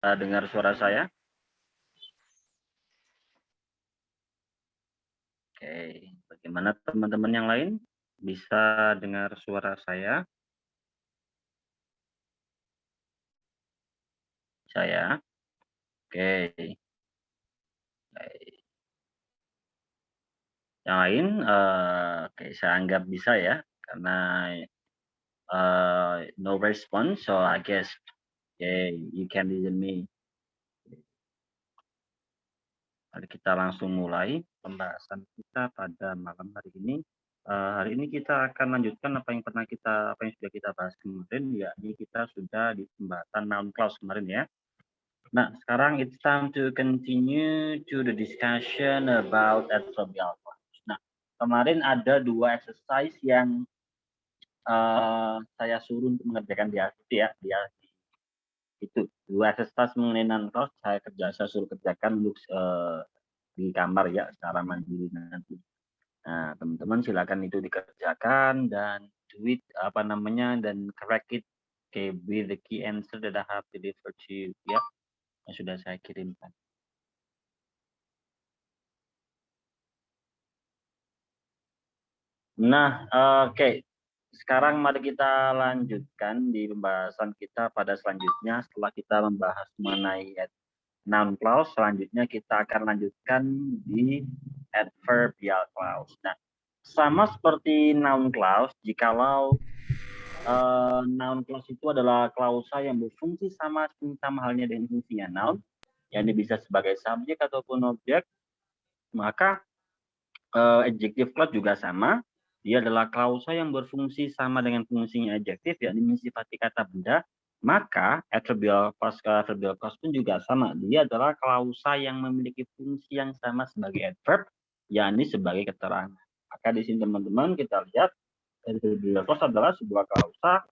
dengar suara saya? Oke, bagaimana teman-teman yang lain? Bisa dengar suara saya? Saya? Oke, baik. Yang lain, oke saya anggap bisa ya, karena no response, so I guess okay, you can listen me. Mari kita langsung mulai pembahasan kita pada malam hari ini. Hari ini kita akan lanjutkan apa yang sudah kita bahas kemarin, yakni kita sudah di pembahasan noun clause kemarin ya. Nah, sekarang it's time to continue to the discussion about adverbial clause. Nah, kemarin ada 2 exercise yang saya suruh untuk mengerjakan di itu 2 exercise mengenai noun clause saya suruh kerjakan untuk di kamar ya secara mandiri nanti. Nah, teman-teman silakan itu dikerjakan dan dan correct it with the key answer that I have delivered to you ya, yang sudah saya kirimkan. Nah, oke. Sekarang mari kita lanjutkan di pembahasan kita pada selanjutnya setelah kita membahas mengenai noun clause, selanjutnya kita akan lanjutkan di adverbial clause. Nah, sama seperti noun clause, jikalau noun clause itu adalah klausa yang berfungsi sama halnya dengan fungsinya noun, yang bisa sebagai subjek ataupun objek, maka adjective clause juga sama. Dia adalah klausa yang berfungsi sama dengan fungsinya adjektif, yakni mensifati kata benda. Maka adverbial clause pun juga sama. Dia adalah klausa yang memiliki fungsi yang sama sebagai adverb, yakni sebagai keterangan. Maka di sini teman-teman kita lihat adverbial clause adalah sebuah klausa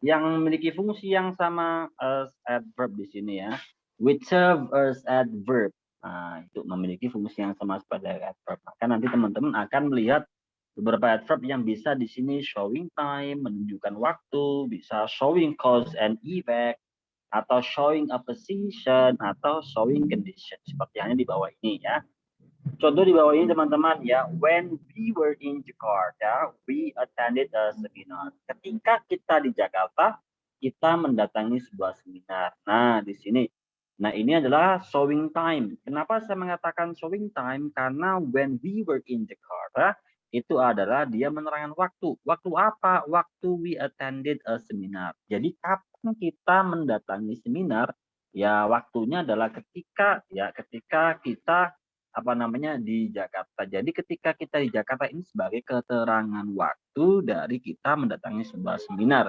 yang memiliki fungsi yang sama as adverb di sini ya. Which serve as adverb. Nah, itu memiliki fungsi yang sama sebagai adverb. Maka nanti teman-teman akan melihat beberapa adverb yang bisa di sini showing time, menunjukkan waktu, bisa showing cause and effect, atau showing a position, atau showing condition. Seperti yang di bawah ini ya. Contoh di bawah ini teman-teman ya, when we were in Jakarta, we attended a seminar. Ketika kita di Jakarta, kita mendatangi sebuah seminar. Nah, di sini. Nah, ini adalah showing time. Kenapa saya mengatakan showing time? Karena when we were in Jakarta, itu adalah dia menerangkan waktu. Waktu apa? Waktu we attended a seminar. Jadi kapan kita mendatangi seminar? Ya, waktunya adalah ketika kita di Jakarta. Jadi ketika kita di Jakarta ini sebagai keterangan waktu dari kita mendatangi sebuah seminar,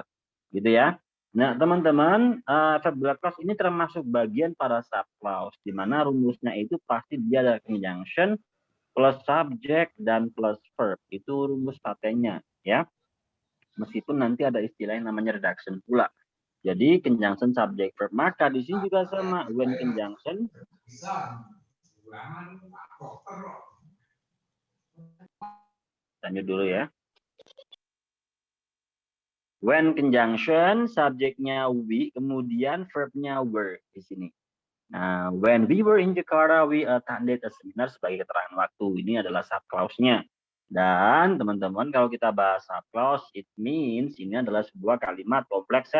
gitu ya. Nah, teman-teman, adverbial clause ini termasuk bagian pada subclause, di mana rumusnya itu pasti dia ada conjunction plus subject dan plus verb. Itu rumus patennya, ya. Meskipun nanti ada istilah yang namanya reduction pula. Jadi conjunction subject verb. Maka di sini juga sama, when conjunction lanjut dulu ya. When conjunction, subjeknya we, kemudian verbnya were di sini. Nah, when we were in Jakarta, we attended a seminar sebagai keterangan waktu. Ini adalah subclause-nya. Dan teman-teman, kalau kita bahas subclause, it means ini adalah sebuah kalimat complex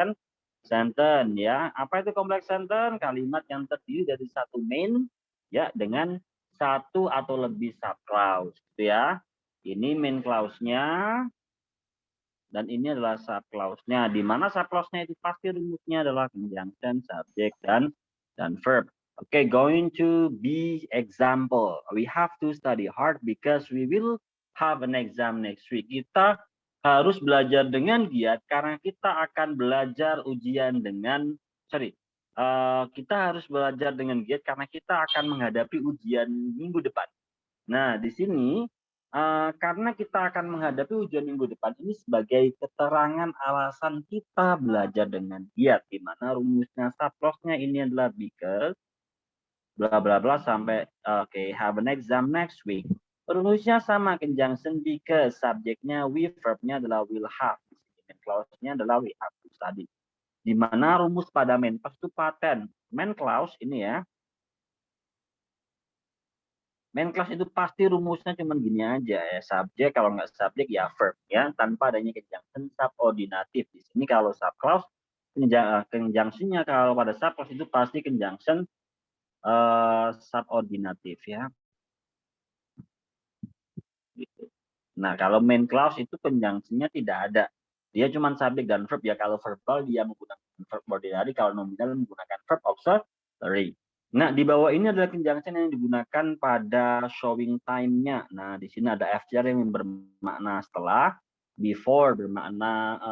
sentence ya. Apa itu complex sentence? Kalimat yang terdiri dari satu main ya dengan satu atau lebih subclause, gitu ya. Ini main clause-nya. Dan ini adalah subclause-nya. Di mana subclause-nya itu pasti rumusnya adalah conjunction, subject, dan verb. Okay, going to be example. We have to study hard because we will have an exam next week. Kita harus belajar dengan giat karena kita akan belajar ujian dengan, kita harus belajar dengan giat karena kita akan menghadapi ujian minggu depan. Nah, di sini karena kita akan menghadapi ujian minggu depan ini sebagai keterangan alasan kita belajar dengan giat, di mana rumusnya subclause-nya ini adalah because bla bla bla sampai have an exam next week. Rumusnya sama, conjunction because, subjeknya we, verbnya adalah will have, clause-nya adalah we have to study. Di mana rumus pada main past itu paten. main clause ini ya. Main clause itu pasti rumusnya cuma gini aja ya, subjek, kalau nggak subjek ya verb ya, tanpa adanya conjunction subordinatif. Di sini kalau sub clause conjunction-nya kalau pada sub clause itu pasti conjunction subordinatif ya. Gitu. Nah, kalau main clause itu conjunction-nya tidak ada. Dia cuma subjek dan verb ya. Kalau verbal dia menggunakan verb ordinary, kalau nominal menggunakan verb auxiliary. Nah, di bawah ini adalah conjunction yang digunakan pada showing time-nya. Nah, di sini ada FCR yang bermakna setelah, before bermakna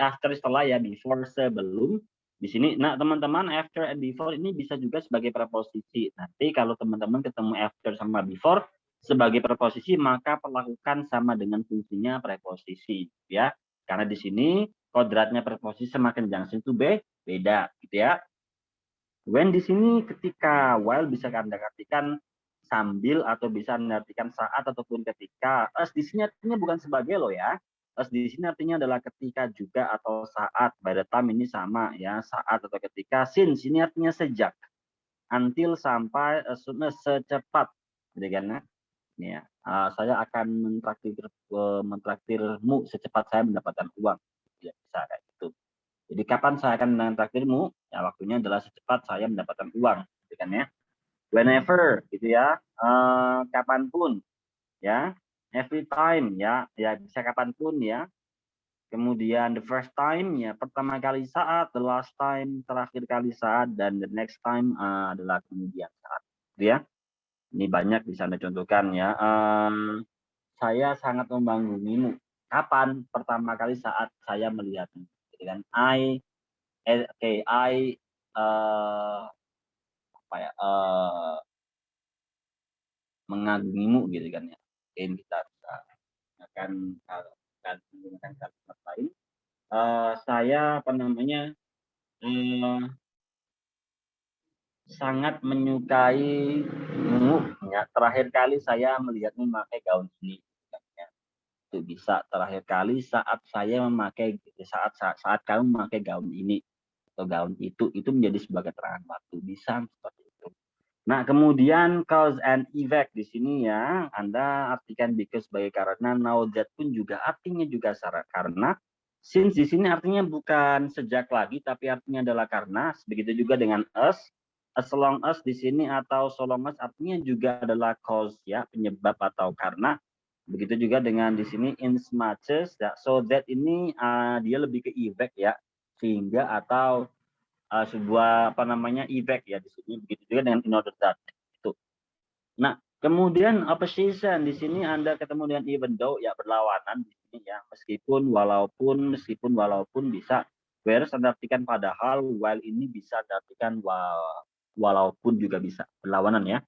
after setelah ya, before sebelum. Di sini, nah teman-teman, after and before ini bisa juga sebagai preposisi. Nanti kalau teman-teman ketemu after sama before sebagai preposisi, maka perlakukan sama dengan fungsinya preposisi ya. Karena di sini kodratnya preposisi sama conjunction itu beda gitu ya. When di sini ketika, while bisa Anda artikan sambil atau bisa Anda artikan saat ataupun ketika. As di sini artinya bukan sebagai loh ya. As di sini artinya adalah ketika juga atau saat. By the time ini sama ya, saat atau ketika. Since ini artinya sejak. Until sampai, as soon as secepat. Gitu kan ya. Ya, saya akan mentraktirmu secepat saya mendapatkan uang. Ya, bisa kayak gitu. Jadi kapan saya akan mentraktirmu? Ya, waktunya adalah secepat saya mendapatkan uang, gitu kan ya. Whenever, gitu ya. Kapanpun, ya. Every time, ya. Ya bisa kapanpun, ya. Kemudian the first time, ya pertama kali saat, the last time terakhir kali saat, dan the next time adalah kemudian saat, gitu ya. Ini banyak bisa Anda contohkan ya. Saya sangat membanggamu. Kapan? Pertama kali saat saya melihatmu. Gitu kan? I mengagumimu gitu kan ya. Mungkin kita bisa akan menggunakan kalimat lain. Saya sangat menyukaimu ya. Terakhir kali saya melihatmu memakai gaun ini. Itu bisa terakhir kali saat saya memakai saat kamu memakai gaun ini atau gaun itu menjadi sebagai keterangan waktu, bisa seperti itu. Nah, kemudian cause and effect di sini ya, Anda artikan because sebagai karena, now that pun juga artinya juga karena, since di sini artinya bukan sejak lagi tapi artinya adalah karena, begitu juga dengan as long as di sini atau so long as artinya juga adalah cause ya, penyebab atau karena. Begitu juga dengan di sini in as much as, ya, so that ini dia lebih ke effect ya, sehingga atau sebuah effect ya di sini. Begitu juga dengan in order that itu. Nah, kemudian opposition di sini Anda ketemu dengan even though ya, berlawanan di sini ya, meskipun walaupun bisa. Whereas Anda artikan padahal, while ini bisa diartikan walaupun juga bisa, berlawanan ya.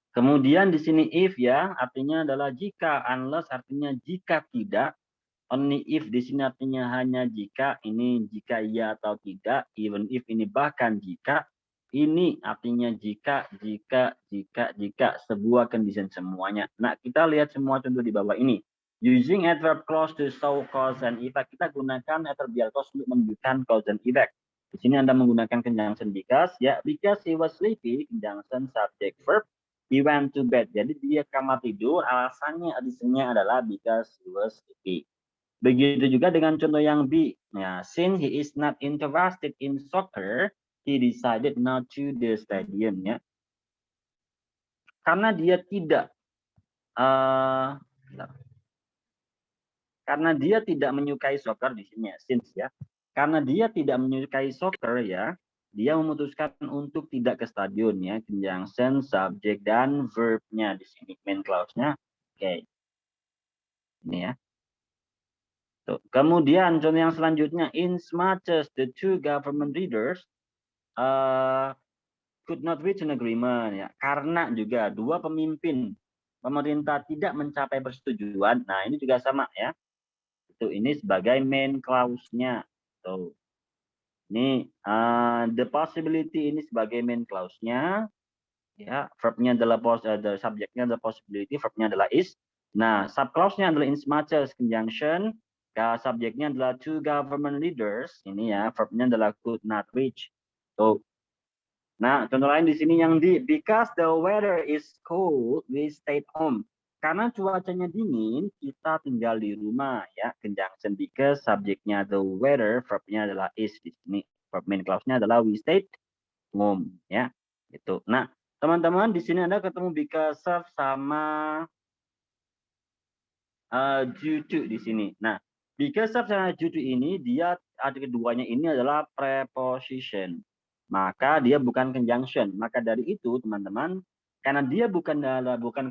Kemudian di sini if ya, artinya adalah jika, unless artinya jika tidak, only if di sini artinya hanya jika, ini jika iya atau tidak, even if ini bahkan jika, ini artinya jika, sebuah condition semuanya. Nah, kita lihat semua contoh di bawah ini. Using adverb clause to show cause and effect, kita gunakan adverbial clause untuk menunjukkan cause and effect. Di sini Anda menggunakan conjunction because, ya, because he was sleepy, conjunction subject verb, he went to bed. Jadi dia kamar tidur, alasannya additionnya adalah because he was sleepy. Begitu juga dengan contoh yang B. Ya, since he is not interested in soccer, he decided not to the stadium. Ya, karena dia tidak menyukai soccer di sini ya, since ya. Karena dia tidak menyukai soccer ya, dia memutuskan untuk tidak ke stadion ya. Conjunction, subject dan verb-nya di sini, main clause-nya. Oke. Ini ya. Tuh. Kemudian contoh yang selanjutnya, in as much as the two government leaders could not reach an agreement ya. Karena juga dua pemimpin pemerintah tidak mencapai persetujuan. Nah, ini juga sama ya. Itu ini sebagai main clause-nya. Tuh. Ini the possibility ini sebagai main clause-nya. Ya, verb-nya adalah subjeknya adalah possibility, verb-nya adalah is. Nah, sub clause-nya adalah in as much as conjunction. Subjeknya adalah two government leaders. Ini ya, verb-nya adalah could not reach. Tuh. Nah, contoh lain di sini yang di because the weather is cold, we stayed home. Karena cuacanya dingin, kita tinggal di rumah ya. Conjunction because subjeknya the weather, verb-nya adalah is di sini. Verb main clause-nya adalah we stayed home ya. Itu. Nah, teman-teman di sini Anda ketemu because of sama due to di sini. Nah, because of sama due to ini dia ada keduanya ini adalah preposition. Maka dia bukan conjunction. Maka dari itu teman-teman, karena dia bukan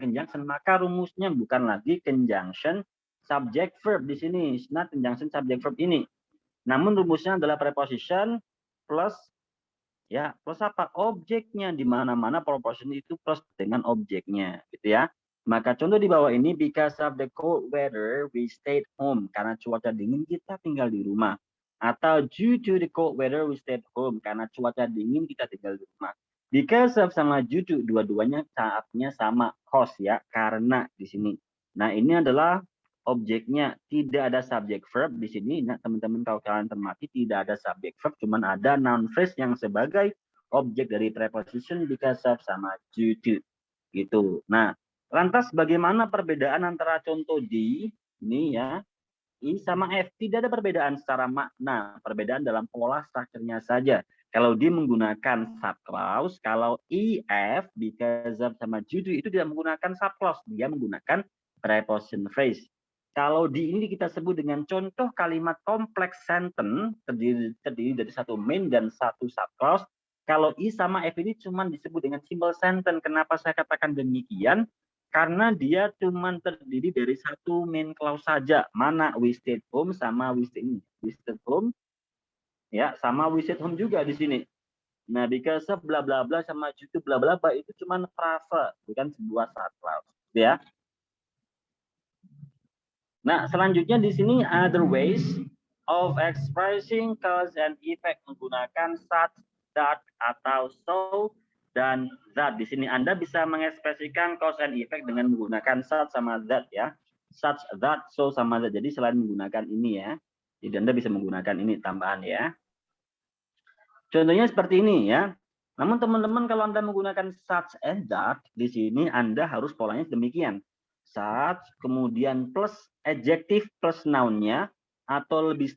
conjunction, maka rumusnya bukan lagi conjunction subject verb di sini. Not conjunction subject verb ini. Namun rumusnya adalah preposition plus ya, plus apa? Objeknya di mana-mana preposition itu plus dengan objeknya, gitu ya. Maka contoh di bawah ini because of the cold weather we stayed home. Karena cuaca dingin kita tinggal di rumah. Atau due to the cold weather we stayed home. Karena cuaca dingin kita tinggal di rumah. Because of sama due to dua-duanya saatnya sama cause ya, karena di sini. Nah, ini adalah objeknya, tidak ada subject verb di sini. Nah, teman-teman kalau kalian cermati tidak ada subject verb, cuman ada noun phrase yang sebagai objek dari preposition because of sama due to gitu. Nah, lantas bagaimana perbedaan antara contoh di ini ya, I sama F? Tidak ada perbedaan secara makna, perbedaan dalam pola strukturnya saja. Kalau di menggunakan subclause, kalau IF because of sama due to itu tidak menggunakan subclause, dia menggunakan preposition phrase. Kalau di ini kita sebut dengan contoh kalimat kompleks sentence terdiri dari satu main dan satu subclause. Kalau I sama F ini cuma disebut dengan simple sentence. Kenapa saya katakan demikian? Karena dia cuma terdiri dari satu main clause saja. Mana we stayed home sama we stayed home ya, sama we stayed home juga di sini. Nah, because of bla bla bla sama juga bla bla bla itu cuma frase, bukan sebuah subclause, ya. Nah, selanjutnya di sini other ways of expressing cause and effect menggunakan such, that, atau so, dan that. Di sini Anda bisa mengekspresikan cause and effect dengan menggunakan such sama that ya. Such, that, so, sama that. Jadi selain menggunakan ini ya. Jadi Anda bisa menggunakan ini tambahan ya. Contohnya seperti ini ya. Namun teman-teman kalau Anda menggunakan such and that, di sini Anda harus polanya demikian. Such, kemudian plus adjective plus noun-nya, atau lebih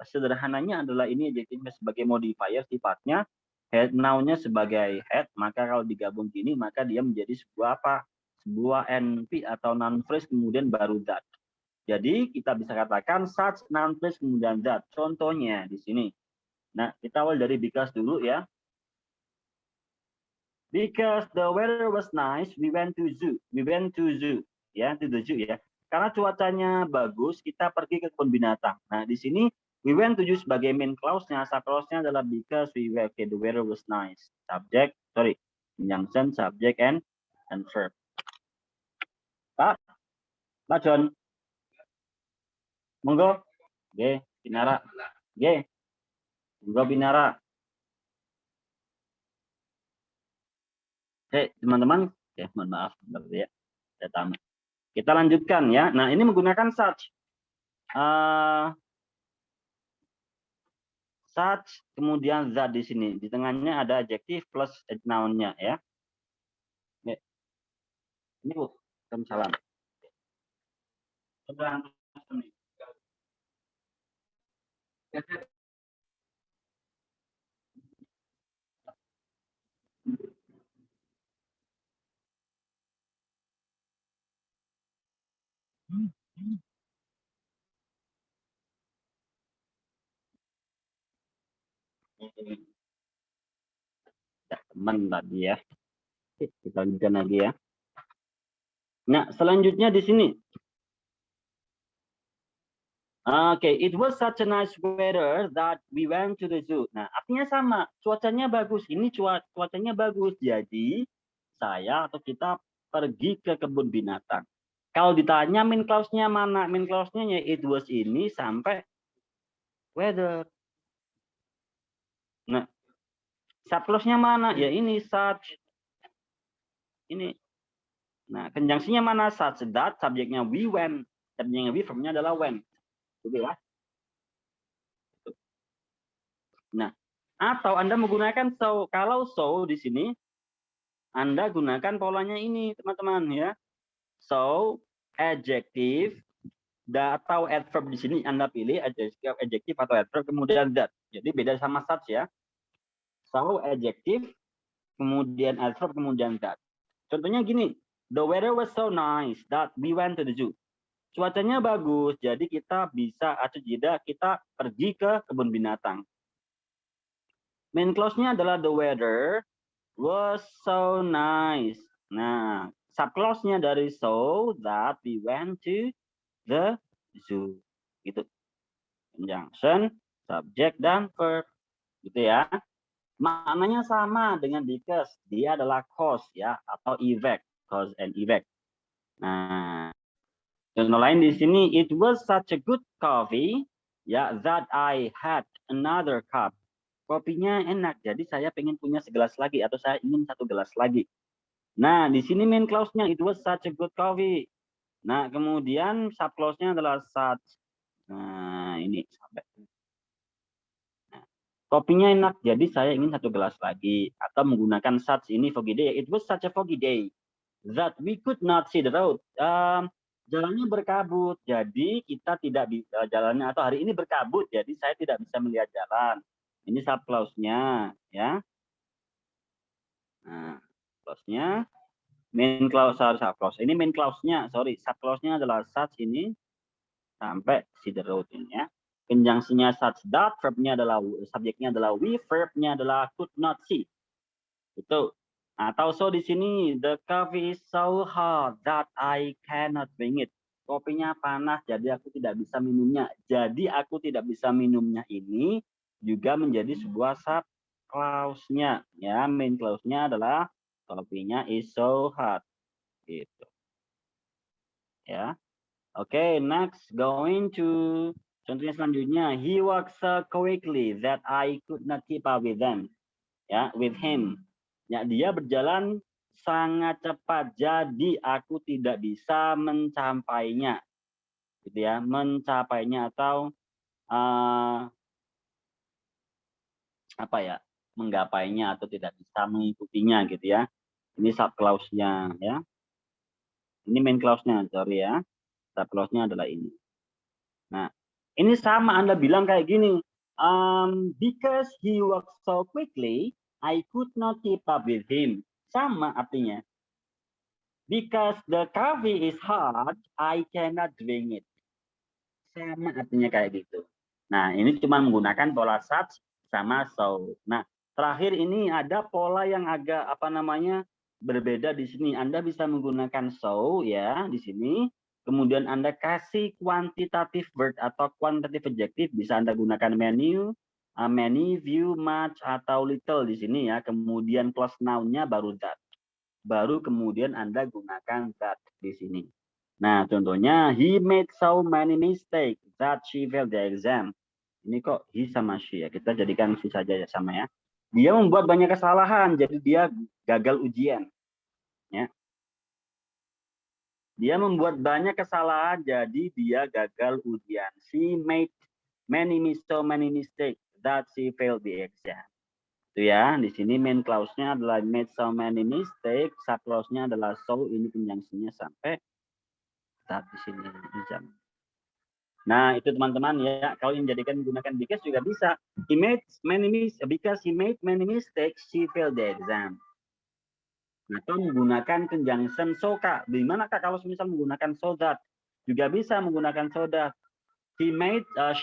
sederhananya adalah ini adjektifnya sebagai modifier sifatnya, head noun-nya sebagai head, maka kalau digabung gini maka dia menjadi sebuah apa? Sebuah NP atau noun phrase kemudian baru that. Jadi kita bisa katakan such, noun phrase kemudian that. Contohnya di sini. Nah, kita awal dari because dulu ya. Because the weather was nice, we went to zoo. We went to zoo, ya, to the zoo ya. Karena cuacanya bagus, kita pergi ke kebun binatang. Nah, di sini we went to zoo sebagai main clause-nya. Subclause-nya adalah because we were, okay, the weather was nice. Subject, sorry, conjunction, subject, and verb. Pak John. Monggo. Oke, Binara. Oke. Monggo Binara. Teman-teman, ya mohon maaf ya, saya tamat. Kita lanjutkan ya. Nah, ini menggunakan such. Such, kemudian that di sini. Di tengahnya ada adjektif plus noun-nya ya. Ini Bu, salam. Ya, teman tadi ya. Kita lanjutkan lagi ya. Nah, selanjutnya di sini. Oke, it was such a nice weather that we went to the zoo. Nah, artinya sama, cuacanya bagus. Ini cuacanya bagus. Jadi, saya atau kita pergi ke kebun binatang. Kalau ditanya main clause-nya mana? Main clause-nya ya it was ini sampai weather. Nah, subclause-nya mana? Ya ini such. Ini. Nah, conjunction-nya mana? Such, that, subjeknya we went. Subjeknya we, verb-nya adalah went. Gitu ya. Nah, Atau Anda menggunakan so. Kalau so di sini, Anda gunakan polanya ini, teman-teman ya. So, adjective, atau adverb di sini Anda pilih adjective atau adverb, kemudian that. Jadi beda sama such ya. So, adjective, kemudian adverb, kemudian that. Contohnya gini, the weather was so nice that we went to the zoo. Cuacanya bagus, jadi kita bisa atau tidak kita pergi ke kebun binatang. Main clause-nya adalah the weather was so nice. Nah, subclause-nya dari so that we went to the zoo. Gitu. Conjunction, subject, dan verb. Gitu ya. Maknanya sama dengan because. Dia adalah cause ya, atau effect. Cause and effect. Nah, contoh lain di sini, it was such a good coffee ya that I had another cup. Kopinya enak, jadi saya pengen punya segelas lagi atau saya ingin satu gelas lagi. Nah, di sini main clause-nya it was such a good coffee. Nah, kemudian sub clause-nya adalah such. Nah, ini sampai. Nah, kopinya enak, jadi saya ingin satu gelas lagi. Atau menggunakan such ini foggy day. It was such a foggy day that we could not see the road. Jalannya berkabut, jadi kita tidak bisa jalannya, atau hari ini berkabut, jadi saya tidak bisa melihat jalan. Ini sub clause-nya ya. Nah, clause-nya main clause harus sub clause. Ini main clause-nya, sorry, sub clause-nya adalah such ini sampai see the road ini ya. Conjunction-nya such that, verb-nya adalah subjeknya adalah we, verb-nya adalah could not see. Itu. Atau so di sini the coffee is so hot that I cannot drink it. Kopinya panas jadi aku tidak bisa minumnya. Jadi aku tidak bisa minumnya ini juga menjadi sebuah sub clause-nya ya. Main clause-nya adalah kopinya is so hot gitu. Ya. Oke, next going to contohnya selanjutnya, he walks so quickly that I could not keep up with them. Ya, with him. Ya, dia berjalan sangat cepat jadi aku tidak bisa mencapainya. Gitu ya, mencapainya atau apa ya? Menggapainya atau tidak bisa mengikutinya gitu ya. Ini sub clause-nya ya. Ini main clause-nya, sorry ya. Sub clause-nya adalah ini. Nah, ini sama Anda bilang kayak gini. Because he walks so quickly, I could not keep up with him. Sama artinya. Because the coffee is hot, I cannot drink it. Sama artinya kayak gitu. Nah, ini cuma menggunakan pola such sama so. Nah, terakhir ini ada pola yang agak berbeda di sini. Anda bisa menggunakan so ya di sini. Kemudian Anda kasih kuantitatif verb atau kuantitatif adjective, bisa Anda gunakan many, few, much, atau little di sini ya. Kemudian plus noun-nya baru that. Baru kemudian Anda gunakan that di sini. Nah, contohnya, he made so many mistakes that she failed the exam. Ini kok he sama she ya, kita jadikan she saja ya sama ya. Dia membuat banyak kesalahan, jadi dia gagal ujian. Ya. Dia membuat banyak kesalahan, jadi dia gagal ujian. She made so many mistakes that she failed the exam. Itu ya, di sini main clause-nya adalah made so many mistakes, sub clause-nya adalah so, ini conjunction-nya sampai that di sini exam. Nah, itu teman-teman ya, kalau yang jadikan menggunakan because juga bisa. He made many mistakes, because he made many mistakes, she failed the exam. Atau menggunakan conjunction so kak. Gimana kak kalau misal menggunakan so that? Juga bisa menggunakan so that. She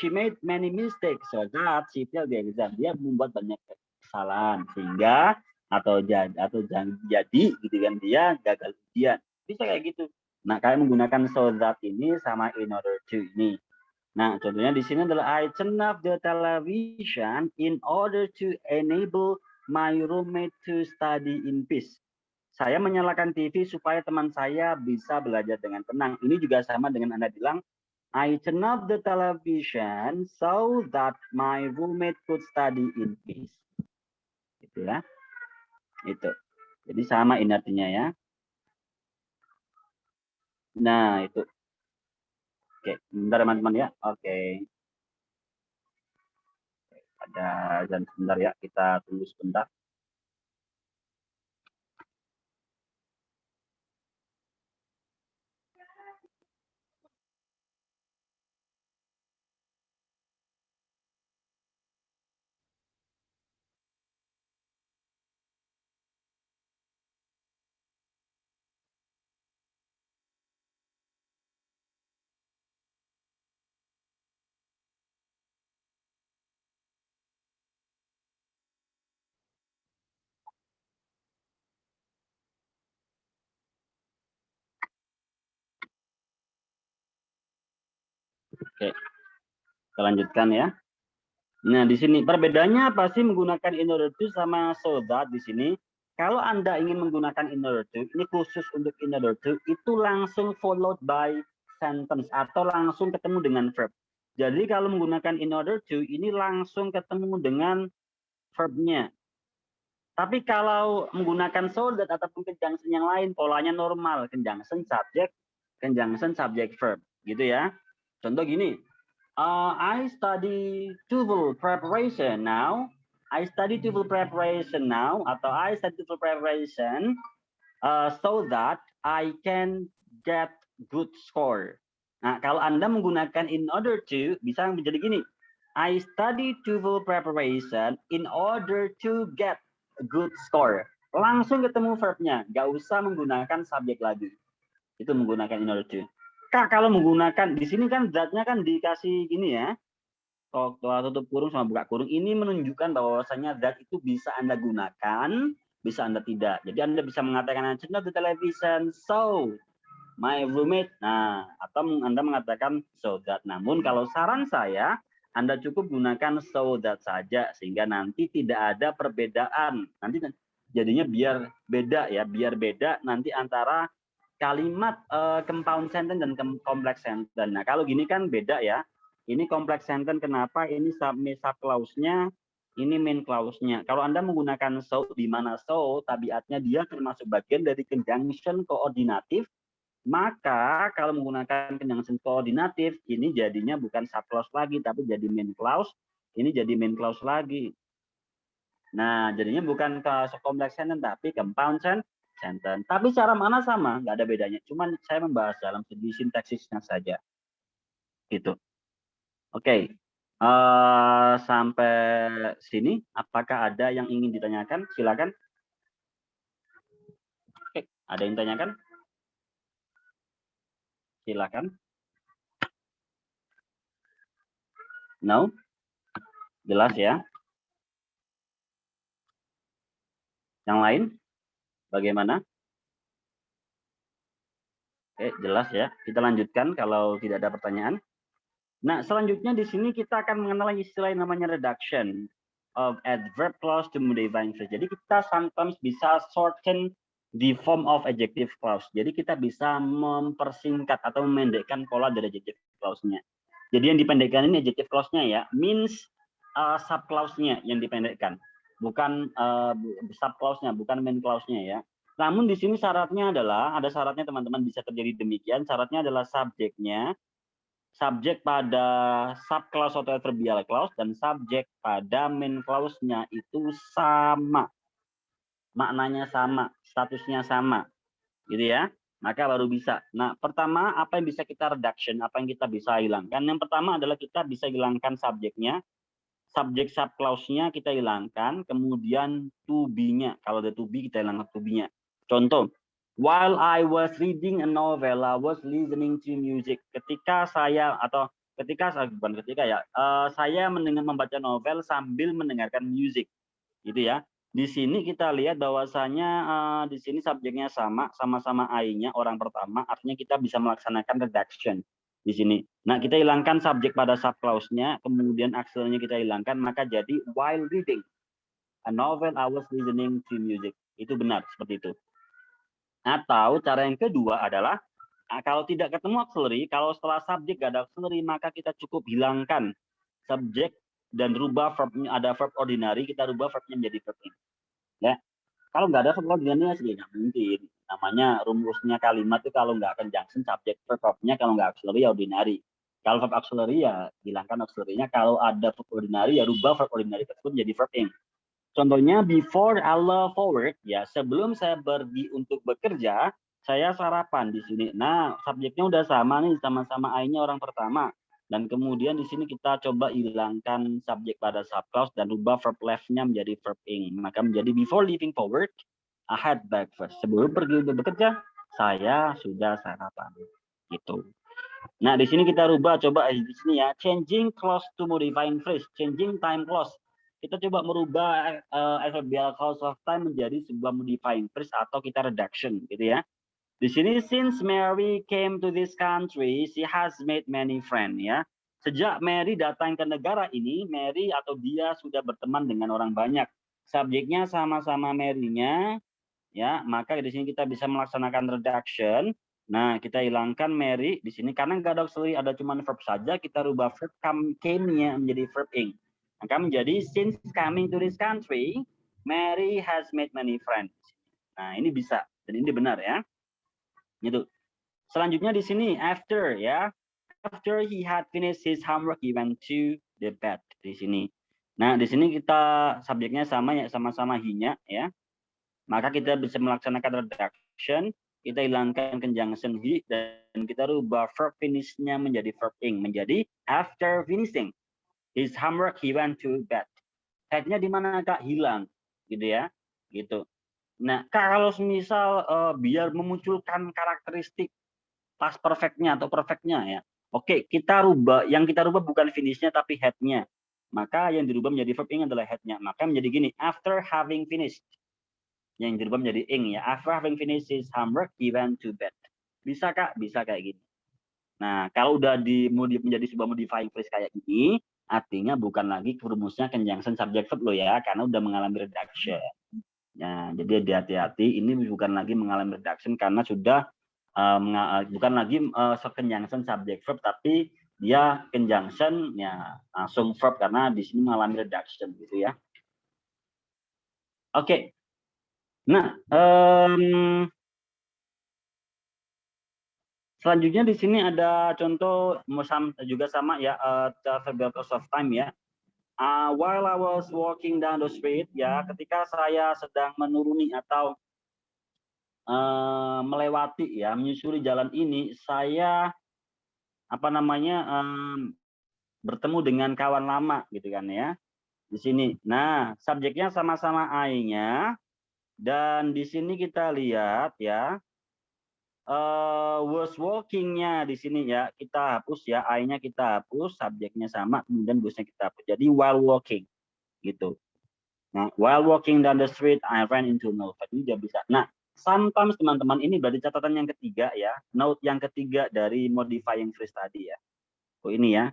made many mistakes so that she failed the exam. Dia membuat banyak kesalahan sehingga atau jadi gitu kan dia gagal ujian. Bisa kayak gitu. Nah, kalian menggunakan so that ini sama in order to ini. Nah, contohnya di sini adalah I turn off the television in order to enable my roommate to study in peace. Saya menyalakan TV supaya teman saya bisa belajar dengan tenang. Ini juga sama dengan Anda bilang I turn off the television so that my roommate could study in peace. Gitu ya. Itu. Jadi sama ini artinya ya. Nah, itu. Oke, bentar teman-teman ya. Oke. Ada dan sebentar ya, kita tunggu sebentar. Oke, kita lanjutkan ya. Nah, di sini perbedaannya apa sih menggunakan in order to sama so that di sini? Kalau Anda ingin menggunakan in order to, ini khusus untuk in order to, itu langsung followed by sentence atau langsung ketemu dengan verb. Jadi kalau menggunakan in order to, ini langsung ketemu dengan verb-nya. Tapi kalau menggunakan so that ataupun conjunction yang lain, polanya normal, conjunction subject verb, gitu ya. Contoh gini, I study TOEFL preparation now. I study TOEFL preparation now, atau I study TOEFL preparation so that I can get good score. Nah, kalau Anda menggunakan in order to, bisa menjadi gini. I study TOEFL preparation in order to get a good score. Langsung ketemu verbnya, nggak usah menggunakan subjek lagi. Itu menggunakan in order to. Kak, kalau menggunakan di sini kan zatnya kan dikasih gini ya, tutup kurung sama buka kurung, ini menunjukkan bahwasanya zat itu bisa Anda gunakan, bisa Anda tidak. Jadi Anda bisa mengatakan turn off the television so my roommate. Nah, atau Anda mengatakan so that. Namun kalau saran saya, Anda cukup gunakan so that saja sehingga nanti tidak ada perbedaan. Nanti jadinya biar beda ya, biar beda nanti antara kalimat compound sentence dan complex sentence. Nah, kalau gini kan beda ya. Ini complex sentence kenapa? Ini sub clause-nya, ini main clause-nya. Kalau Anda menggunakan so, di mana so tabiatnya dia termasuk bagian dari conjunction koordinatif, maka kalau menggunakan conjunction koordinatif, ini jadinya bukan sub clause lagi, tapi jadi main clause. Ini jadi main clause lagi. Nah, jadinya bukan ke complex sentence, tapi compound sentence. Tapi cara mana sama, nggak ada bedanya. Cuman saya membahas dalam segi sintaksisnya saja. Gitu. Oke. Sampai sini, apakah ada yang ingin ditanyakan? Silakan. Oke, ada yang tanyakan? Silakan. No? Jelas ya? Yang lain? Bagaimana? Oke, jelas ya. Kita lanjutkan kalau tidak ada pertanyaan. Nah, selanjutnya di sini kita akan mengenal istilah yang namanya reduction of adverb clause to modifying phrase. Jadi kita sometimes bisa shorten the form of adjective clause. Jadi kita bisa mempersingkat atau memendekkan pola dari adjective clause-nya. Jadi yang dipendekkan ini adjective clause-nya ya, means sub clause-nya yang dipendekkan. Bukan sub clause-nya, bukan main clause-nya ya. Namun di sini syaratnya adalah, ada syaratnya teman-teman bisa terjadi demikian, syaratnya adalah subjeknya, subjek pada sub clause atau adverbial clause dan subjek pada main clause-nya itu sama. Maknanya sama, statusnya sama. Gitu ya. Maka baru bisa. Nah, pertama apa yang bisa kita reduction, apa yang kita bisa hilangkan? Yang pertama adalah kita bisa hilangkan subjeknya. Subjek sub clause-nya kita hilangkan, kemudian to be-nya. Kalau ada to be kita hilangkan to be-nya. Contoh, while I was reading a novel, I was listening to music. Ketika saya atau bukan ketika ya, saya membaca novel sambil mendengarkan musik, gitu ya. Di sini kita lihat bahwasanya di sini subjeknya sama-sama I-nya orang pertama, artinya kita bisa melaksanakan reduction di sini. Nah, kita hilangkan subjek pada sub clause-nya, kemudian akselnya kita hilangkan, maka jadi while reading a novel, I was listening to music. Itu benar seperti itu. Atau cara yang kedua adalah kalau tidak ketemu auxiliary, kalau setelah subjek gak ada auxiliary, maka kita cukup hilangkan subjek dan rubah verbnya, ada verb ordinary, kita rubah verbnya menjadi verb in. Ya, kalau nggak ada verb ordinary sih nggak mungkin. Namanya rumusnya kalimat itu kalau nggak conjunction subjek verbnya, kalau nggak auxiliary ordinary. Kalau verb auxiliary ya hilangkan auxiliary-nya. Kalau ada verb ordinary ya rubah verb ordinary tersebut menjadi verb ing. Contohnya before I left for work, ya sebelum saya pergi untuk bekerja, saya sarapan di sini. Nah, subjeknya udah sama nih, sama-sama I-nya orang pertama. Dan kemudian di sini kita coba hilangkan subjek pada subclause dan rubah verb left-nya menjadi verb ing. Maka menjadi before leaving for work, I had breakfast. Sebelum pergi untuk bekerja, saya sudah sarapan. Gitu. Nah, di sini kita rubah coba di sini ya, changing clause to modifying phrase, changing time clause. Kita coba merubah adverbial clause of time menjadi sebuah modifying phrase atau kita reduction gitu ya. Di sini since Mary came to this country, she has made many friends ya. Sejak Mary datang ke negara ini, Mary atau dia sudah berteman dengan orang banyak. Subjeknya sama-sama Mary-nya ya, maka di sini kita bisa melaksanakan reduction. Nah, kita hilangkan Mary di sini karena nggak ada auxiliary, ada cuma verb saja, kita rubah verb came-nya menjadi verb ing. Maka menjadi since coming to this country, Mary has made many friends. Nah, ini bisa dan ini benar ya. Gitu. Selanjutnya di sini after ya. After he had finished his homework, he went to the bed di sini. Nah, di sini kita subjeknya sama ya, sama-sama he-nya ya. Maka kita bisa melaksanakan reduction, kita hilangkan conjunction he, dan kita rubah verb finish-nya menjadi verb ing, menjadi after finishing his homework, he went to bed. Head-nya di mana Kak? Hilang, gitu ya, gitu. Nah, kalau misal biar memunculkan karakteristik past perfect-nya atau perfect-nya ya, oke, kita rubah, yang kita rubah bukan finish-nya tapi head-nya. Maka yang dirubah menjadi verb ing adalah head-nya. Maka menjadi gini, after having finished, yang dirubah menjadi ing ya. After having finished his homework, he went to bed. Bisa Kak? Bisa kayak gini. Nah, kalau udah menjadi sebuah modifying phrase kayak ini, artinya bukan lagi rumusnya conjunction subject verb loh ya, karena udah mengalami reduction. Nah, jadi hati-hati, ini bukan lagi mengalami reduction karena sudah bukan lagi conjunction subject verb, tapi dia conjunction ya langsung verb karena di sini mengalami reduction gitu ya. Oke. Nah, selanjutnya di sini ada contoh juga sama ya, verbal clause of time ya. While I was walking down the street ya, ketika saya sedang menuruni atau melewati ya, menyusuri jalan ini, saya apa namanya bertemu dengan kawan lama gitu kan ya. Di sini. Nah, subjeknya sama-sama I-nya dan di sini kita lihat ya. Was walking-nya di sini ya, kita hapus ya, I-nya kita hapus, subjeknya sama, kemudian was-nya kita hapus. Jadi while walking, gitu. Nah, while walking down the street, I ran into a note. Tadi dia bisa. Nah, sometimes teman-teman ini berarti catatan yang ketiga ya, note yang ketiga dari modifying phrase tadi ya. Oh ini ya,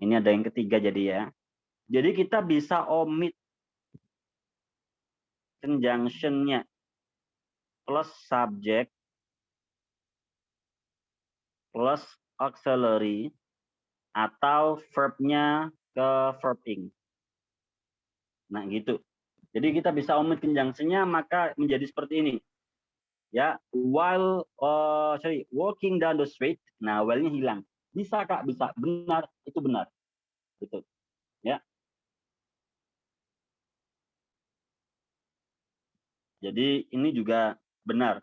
ini ada yang ketiga jadi ya. Jadi kita bisa omit conjunction-nya plus subject plus auxiliary atau verb-nya ke verb ing. Nah, gitu. Jadi kita bisa omit conjunction-nya maka menjadi seperti ini. Ya, while walking down the street, nah while-nya hilang. Bisa Kak, bisa. Benar, itu benar. Gitu. Ya. Jadi ini juga benar.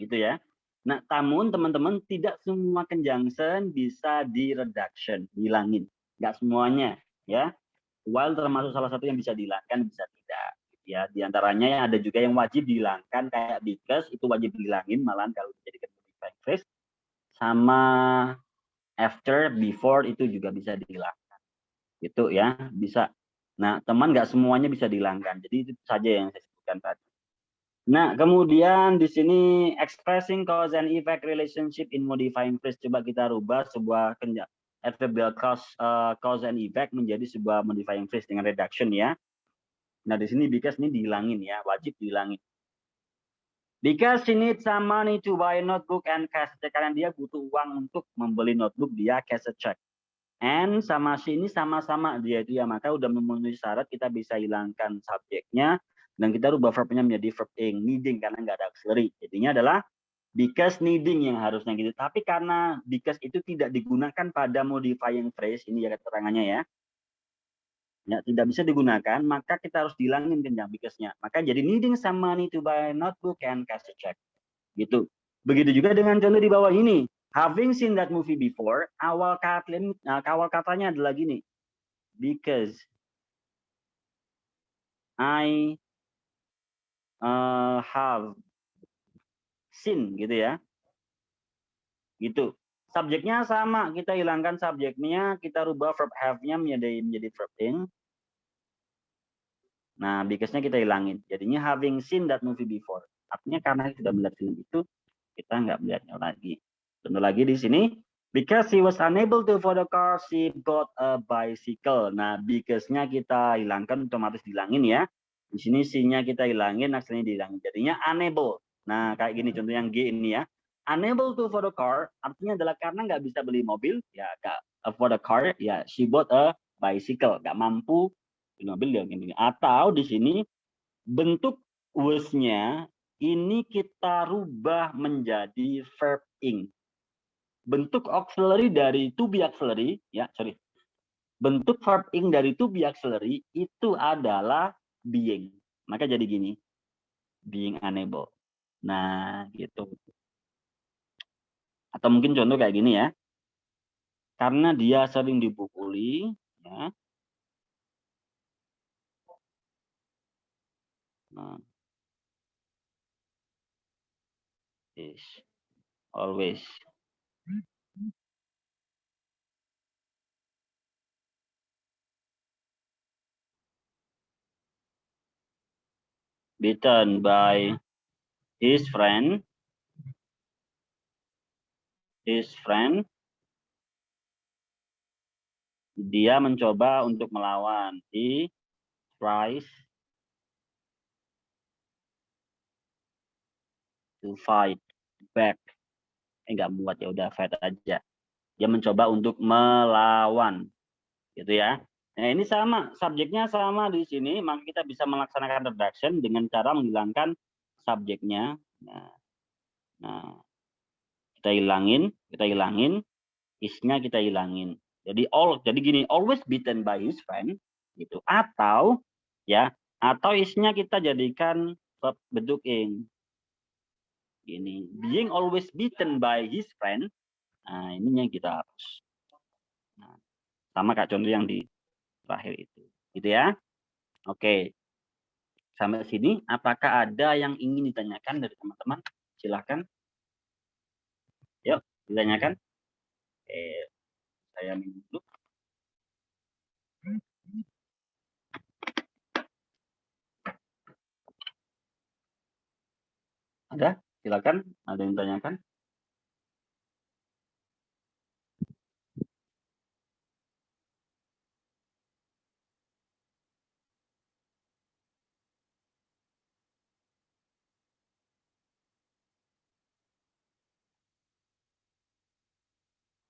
Gitu ya. Nah, namun teman-teman tidak semua conjunction bisa di reduction, dihilangin. Enggak semuanya, ya. While termasuk salah satu yang bisa dihilangkan, bisa tidak. Ya, diantaranya yang ada juga yang wajib dihilangkan kayak because itu wajib dihilangin malahan kalau dijadikan modifying phrase, sama after, before itu juga bisa dihilangkan. Itu ya, bisa. Nah, teman nggak semuanya bisa dihilangkan. Jadi itu saja yang saya sebutkan tadi. Nah, kemudian di sini expressing cause and effect relationship in modifying phrase, coba kita rubah sebuah adverbial cause and effect menjadi sebuah modifying phrase dengan reduction ya. Nah, di sini because ini dihilangin ya, wajib dihilangin. Because she needs some money to buy a notebook and cash a check. Karena dia butuh uang untuk membeli notebook, dia cash a check. And sama she ini sama-sama dia itu ya, maka udah memenuhi syarat kita bisa hilangkan subjeknya dan kita rubah verbnya menjadi verb ing, needing karena nggak ada auxiliary. Jadinya adalah Because needing yang harusnya gitu. Tapi karena because itu tidak digunakan pada modifying phrase, ini ya keterangannya ya. Ya, tidak bisa digunakan, maka kita harus dihilangin kenjang because-nya. Maka jadi needing some money to buy notebook and cash a check. Gitu. Begitu juga dengan contoh di bawah ini. Having seen that movie before, awal katanya adalah gini. Because I have seen gitu ya. Gitu. Subjeknya sama, kita hilangkan subjeknya, kita rubah verb have-nya menjadi verb ing. Nah, because-nya kita hilangin. Jadinya having seen that movie before. Artinya karena sudah melihat film itu, kita nggak melihatnya lagi. Contoh lagi di sini, because he was unable to afford a car, she got a bicycle. Nah, because-nya kita hilangkan, otomatis dihilangin ya. Di sini C-nya kita hilangin, asalnya dihilangin. Jadinya unable. Nah, kayak gini contoh yang G ini ya. Unable to afford a car, artinya adalah karena nggak bisa beli mobil, ya nggak afford a car, ya she bought a bicycle. Nggak mampu beli mobil, dia gini. Atau di sini, bentuk was-nya ini kita rubah menjadi verb ing. Bentuk auxiliary dari to be auxiliary, ya sorry. Bentuk verb ing dari to be auxiliary itu adalah being. Maka jadi gini, being unable. Nah, gitu. Atau mungkin contoh kayak gini ya. Karena dia sering dipukuli, ya. Nah, is always beaten by his friend. Dia mencoba untuk melawan. He tries to fight back. Enggak muat ya, udah fight aja. Dia mencoba untuk melawan, gitu ya. Nah ini sama, subjeknya sama di sini, maka kita bisa melaksanakan reduction dengan cara menghilangkan subjeknya. Nah, kita hilangin, is-nya kita hilangin. Jadi gini, always beaten by his friend, gitu. Atau ya, atau is-nya kita jadikan verb bentuk ing. Ini being always beaten by his friend. Nah, ini yang kita harus. Nah, sama kayak contoh yang di terakhir itu. Gitu ya. Oke. Sampai sini, apakah ada yang ingin ditanyakan dari teman-teman? Silahkan. Yuk, ditanyakan. Oke, saya minum dulu. Ada? Silakan. Ada yang ditanyakan?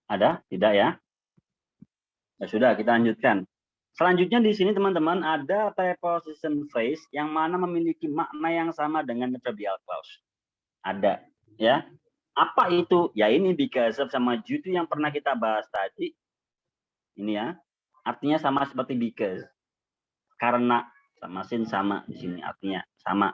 Ada? Tidak ya? Ya sudah, kita lanjutkan. Selanjutnya di sini teman-teman ada preposition phrase yang mana memiliki makna yang sama dengan adverbial clause. Ada, ya. Apa itu? Ya ini because of sama due to yang pernah kita bahas tadi. Ini ya. Artinya sama seperti because. Karena sama sin sama di sini artinya sama.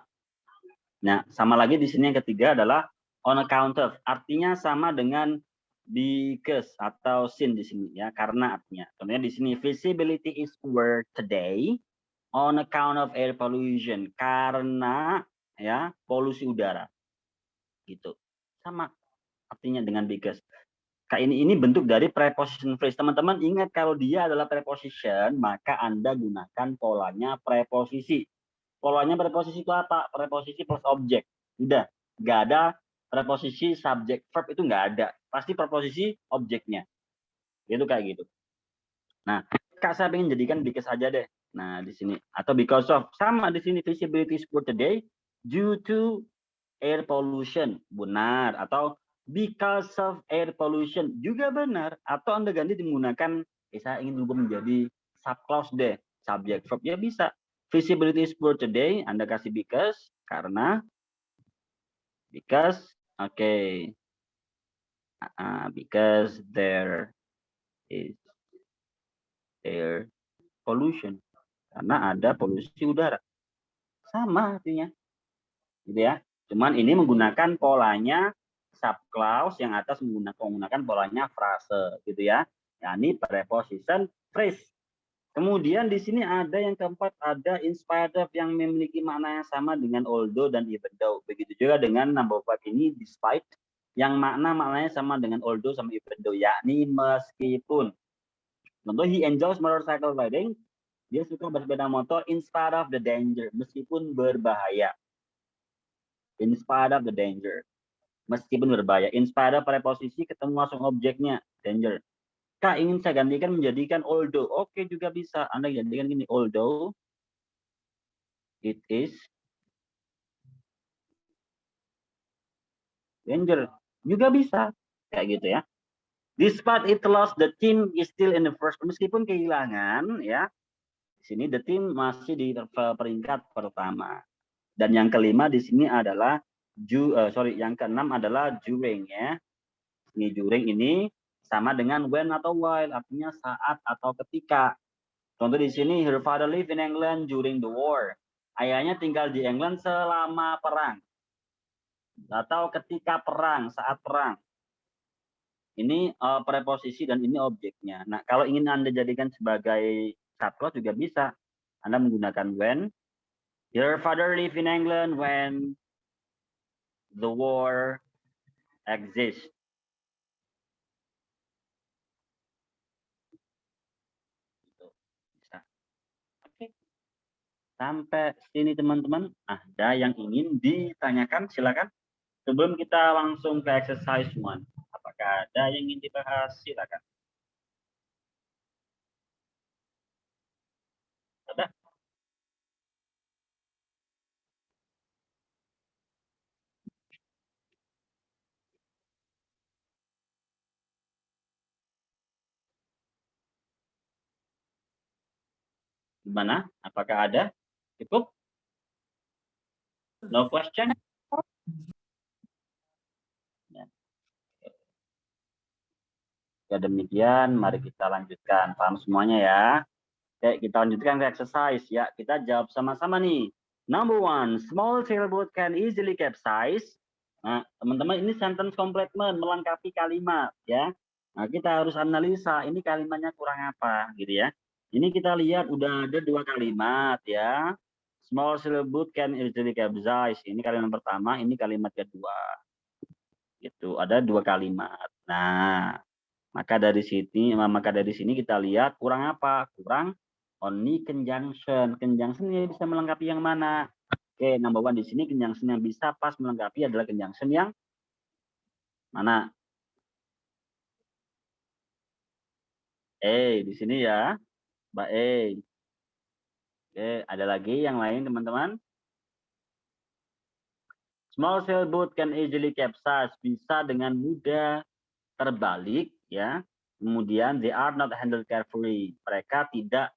Nah, sama lagi di sini yang ketiga adalah on account of. Artinya sama dengan because atau sin di sini ya, karena artinya. Contohnya di sini visibility is poor today on account of air pollution, karena ya polusi udara. Gitu. Sama artinya dengan because. Kayak ini bentuk dari preposition phrase. Teman-teman ingat kalau dia adalah preposition, maka Anda gunakan polanya preposisi. Polanya preposisi itu apa? Preposisi plus objek. Udah, nggak ada preposisi subject verb, itu nggak ada. Pasti preposisi objeknya. Itu kayak gitu. Nah, Kak saya pengen jadikan because aja deh. Nah, di sini atau because of, sama di sini visibility is poor today due to air pollution. Benar. Atau because of air pollution juga benar. Atau Anda ganti menggunakan saya ingin berubah menjadi subclause deh, subject verb ya bisa. Visibility is poor today, Anda kasih because, karena because Oke. Because there is air pollution. Karena ada polusi udara. Sama artinya. Gitu ya. Cuman ini menggunakan polanya subclause, yang atas menggunakan polanya frase gitu ya. Yakni preposition phrase. Kemudian di sini ada yang keempat, ada in spite of yang memiliki makna yang sama dengan although dan even though. Begitu juga dengan number 5 ini despite yang maknanya sama dengan although sama even though, yakni meskipun. Contoh, he enjoys motorcycle riding. Dia suka bersepeda motor in spite of the danger, meskipun berbahaya. In spite of the danger, meskipun berbahaya. In spite of preposisi ketemu langsung objeknya, danger. Kak, ingin saya gantikan menjadikan although. Oke, juga bisa. Anda gantikan gini, although it is danger. Juga bisa. Kayak gitu ya. Despite it lost, the team is still in the first. Meskipun kehilangan, ya. Di sini the team masih di peringkat pertama. Dan yang kelima di sini adalah yang keenam adalah during ya. Ini during ini sama dengan when atau while, artinya saat atau ketika. Contoh di sini, her father lived in England during the war. Ayahnya tinggal di England selama perang. Atau ketika perang, saat perang. Ini preposisi dan ini objeknya. Nah, kalau ingin Anda jadikan sebagai subclause juga bisa. Anda menggunakan when. Your father lived in England when the war exists. Bisa. Oke. Sampai sini teman-teman. Ada yang ingin ditanyakan? Silakan. Sebelum kita langsung ke exercise 1. Apakah ada yang ingin dibahas? Silakan. Ada? Gimana? Apakah ada? Cukup? No question? Ya. Ya, demikian, mari kita lanjutkan. Paham semuanya ya? Oke, kita lanjutkan ke exercise ya. Kita jawab sama-sama nih. Number 1, small sailboat can easily capsize. Nah, teman-teman, ini sentence complement, melengkapi kalimat ya. Nah, kita harus analisa ini kalimatnya kurang apa gitu ya. Ini kita lihat udah ada 2 kalimat ya. Small sailboat can easily capsize. Ini kalimat pertama, ini kalimat kedua. Gitu, ada 2 kalimat. Nah, maka dari sini kita lihat kurang apa? Kurang only conjunction. Conjunction yang bisa melengkapi yang mana? Oke, number 1 di sini conjunction yang bisa pas melengkapi adalah conjunction yang mana? Di sini ya, Mbak E. Oke, ada lagi yang lain teman-teman? Small sailboat can easily capsize, bisa dengan mudah terbalik ya. Kemudian they are not handled carefully. Mereka tidak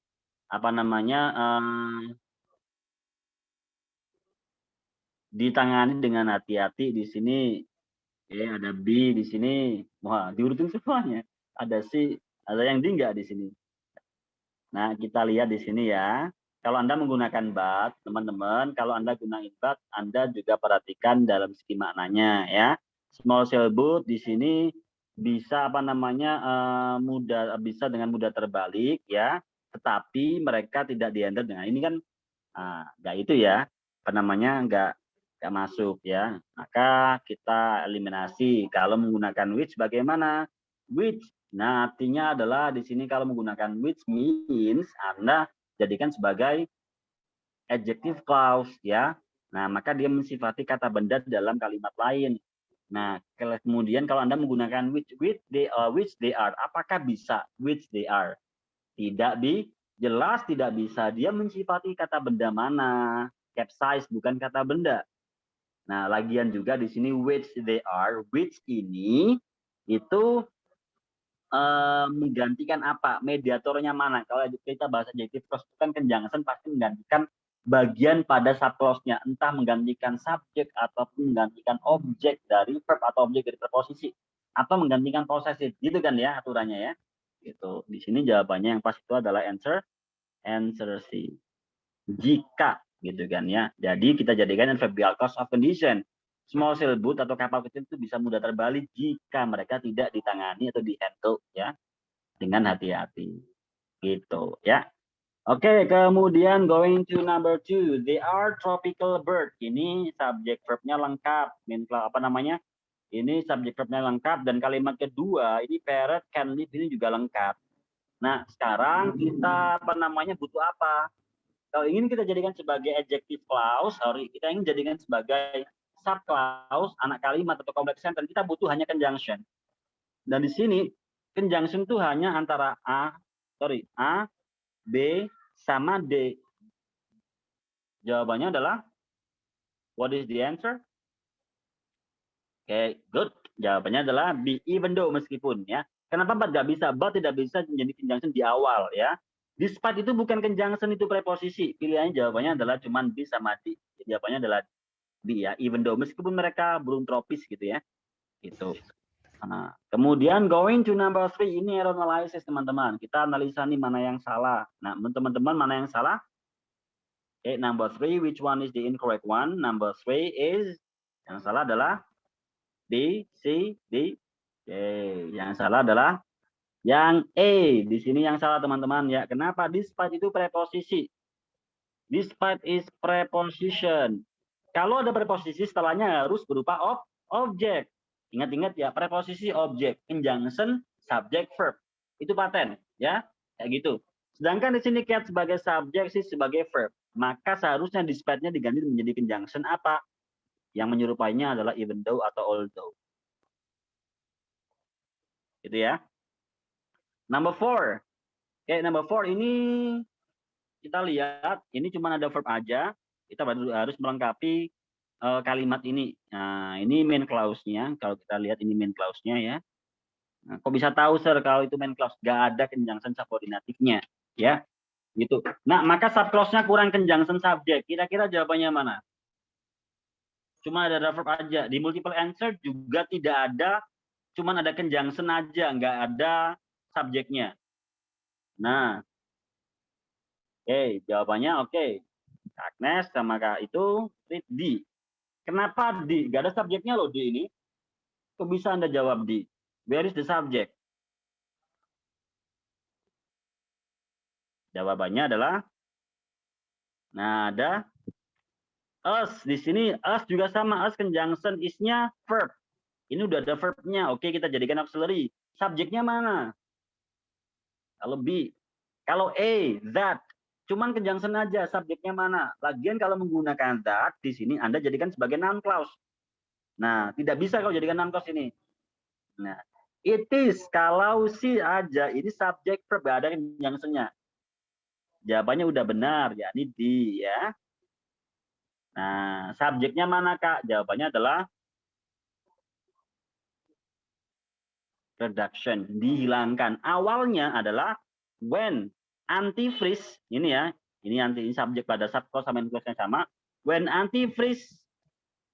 ditangani dengan hati-hati. Di sini ada B di sini. Wah, diurutin semuanya. Ada C, ada yang D enggak di sini. Nah, kita lihat di sini ya. Kalau Anda menggunakan but, teman-teman, kalau Anda gunakan but, Anda juga perhatikan dalam segi maknanya ya. Small sailboat di sini bisa bisa dengan mudah terbalik ya, tetapi mereka tidak di-handle dengan ini kan enggak itu ya. Enggak masuk ya. Maka kita eliminasi. Kalau menggunakan which bagaimana? Which. Nah, artinya adalah di sini kalau menggunakan which means Anda jadikan sebagai adjective clause ya. Nah, maka dia mensifati kata benda dalam kalimat lain. Nah, kemudian kalau Anda menggunakan which they are, apakah bisa which they are? Jelas tidak bisa. Dia mensifati kata benda mana? Capsize bukan kata benda. Nah, lagian juga di sini which they are, which ini itu menggantikan apa? Mediatornya mana? Kalau kita bahasa adjective clause kan conjunction pasti menggantikan bagian pada subclause-nya, entah menggantikan subjek ataupun menggantikan objek dari verb atau objek dari preposisi atau menggantikan possessive, gitu kan ya aturannya ya. Gitu. Di sini jawabannya yang pas itu adalah answer C. Jika gitu kan ya. Jadi kita jadikan adverbial clause of condition. Small sailboat atau kapal kecil itu bisa mudah terbalik jika mereka tidak ditangani atau di-handle ya dengan hati-hati. Gitu ya. Oke, kemudian going to number 2. They are tropical bird. Ini subjek verbnya lengkap. Apa namanya? Ini subjek verbnya lengkap dan kalimat kedua ini parrot can live ini juga lengkap. Nah, sekarang kita apa namanya butuh apa? Kalau ingin kita jadikan sebagai adjective clause, kita ingin jadikan sebagai sub clause, anak kalimat atau complex sentence, kita butuh hanya conjunction. Dan di sini conjunction itu hanya antara A, B, sama D. Jawabannya adalah, what is the answer? Oke, good. Jawabannya adalah B, even though, meskipun ya. Kenapa but nggak bisa? But tidak bisa menjadi conjunction di awal ya. Despite itu bukan conjunction, itu preposisi. Pilihannya jawabannya adalah cuman B sama D. Jawabannya adalah B ya, even though, meskipun mereka burung tropis gitu ya. Gitu. Nah, kemudian going to number 3, ini error analysis teman-teman. Kita analisa nih mana yang salah. Nah, teman-teman mana yang salah? Okay, number 3, which one is the incorrect one? Number 3 is, yang salah adalah D, C, D. Okay, yang salah adalah yang A. Di sini yang salah teman-teman ya. Kenapa? Despite itu preposisi. Despite is preposition. Kalau ada preposisi, setelahnya harus berupa objek. Ingat-ingat ya, preposisi objek, conjunction, subject, verb. Itu paten, ya, kayak gitu. Sedangkan di sini cat sebagai subjek, sih sebagai verb. Maka seharusnya despite-nya diganti menjadi conjunction apa? Yang menyerupainya adalah even though atau although. Gitu ya. Number 4. Oke, number 4 ini kita lihat, ini cuma ada verb aja. Kita baru harus melengkapi kalimat ini. Nah, ini main clause-nya. Kalau kita lihat ini main clause-nya ya. Nah, kok bisa tahu, Sir, kalau itu main clause? Nggak ada conjunction subordinatifnya. Ya, gitu. Nah, maka subclause-nya kurang conjunction subject. Kira-kira jawabannya mana? Cuma ada verb aja. Di multiple answer juga tidak ada, cuma ada conjunction aja, nggak ada subjeknya. Nah, jawabannya oke. Agnes sama Kak itu D. Kenapa D? Gak ada subjeknya loh D ini. Kok bisa Anda jawab D? Where is the subject? Jawabannya adalah, nah ada us. Di sini us juga sama. Us conjunction is-nya verb. Ini udah ada verb-nya. Oke, kita jadikan auxiliary. Subjeknya mana? Kalau B. Kalau A, that. Cuman conjunction aja. Subjeknya mana? Lagian kalau menggunakan that, di sini Anda jadikan sebagai noun clause. Nah, tidak bisa kalau jadikan noun clause ini. Nah, it is, kalau si aja, ini subjek verb, gak ada conjunction-nya. Jawabannya udah benar, yakni D ya. Nah, subjeknya mana Kak? Jawabannya adalah reduction, dihilangkan. Awalnya adalah when antifreeze, ini ya, ini subjek pada subclause sama clause-nya sama. When antifreeze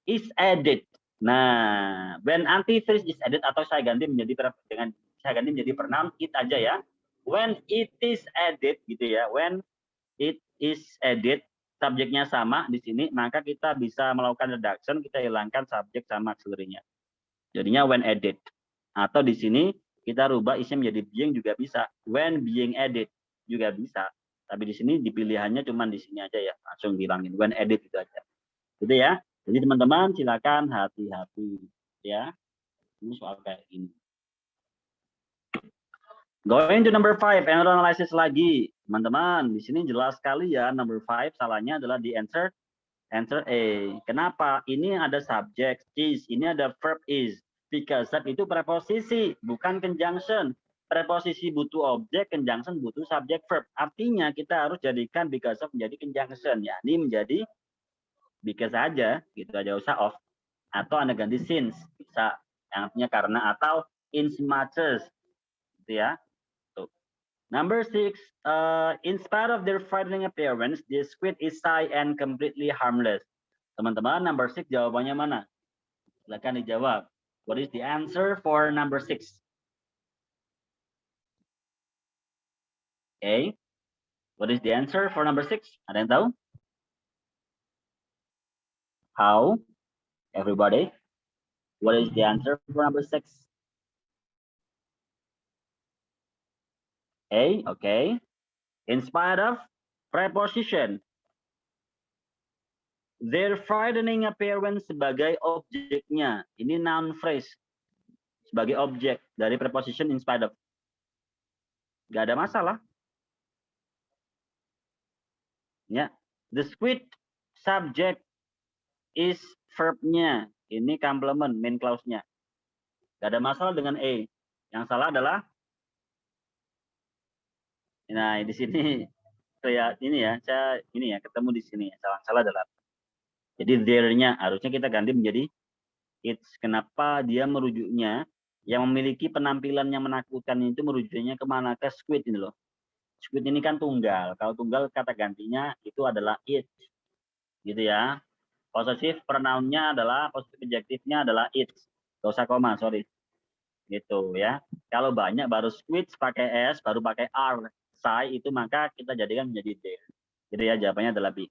is added. Nah, when antifreeze is added, atau saya ganti menjadi pronoun it aja ya. When it is added gitu ya. When it is added, subjeknya sama di sini, maka kita bisa melakukan reduction, kita hilangkan subjek sama auxiliary-nya. Jadinya when added. Atau di sini kita rubah isnya menjadi being juga bisa. When being added juga bisa. Tapi di sini dipilihannya cuma di sini aja ya. Langsung hilangin when added itu aja. Gitu ya. Jadi teman-teman silakan hati-hati ya. Ini soal kayak ini. Going to number 5, error analysis lagi. Teman-teman, di sini jelas sekali ya, number 5 salahnya adalah di answer A. Kenapa? Ini ada subject is, ini ada verb is. Because that itu preposisi, bukan conjunction. Preposisi butuh objek, conjunction butuh subject verb. Artinya kita harus jadikan because of menjadi conjunction. Ya, ini menjadi because aja, gitu aja, usah of. Atau Anda ganti since, bisa. Yang artinya karena, atau in much as, gitu ya. Tuh. Number 6, in spite of their frightening appearance, the squid is shy and completely harmless. Teman-teman, number 6 jawabannya mana? Silakan dijawab. What is the answer for number 6? Okay. What is the answer for number 6? Ada yang tahu? How? Everybody? What is the answer for number 6? Okay. In spite of preposition, their frightening appearance sebagai objeknya. Ini noun phrase. Sebagai objek dari preposition in spite of. Gak ada masalah. Ya. The squid subject is verb-nya. Ini complement, main clause-nya. Gak ada masalah dengan A. Yang salah adalah, nah di sini kayak ini ya, saya ini ya ketemu di sini. Salah adalah. Jadi there-nya harusnya kita ganti menjadi it's. Kenapa dia merujuknya? Yang memiliki penampilan yang menakutkan itu merujuknya kemana? Ke squid ini loh. Squid ini kan tunggal. Kalau tunggal kata gantinya itu adalah it. Gitu ya. Possessive pronoun-nya adalah, possessive adjective-nya adalah it. Gak usah koma, sorry. Gitu ya. Kalau banyak baru squid pakai s, baru pakai r, shy itu maka kita jadikan menjadi there. Jadi ya jawabannya adalah B.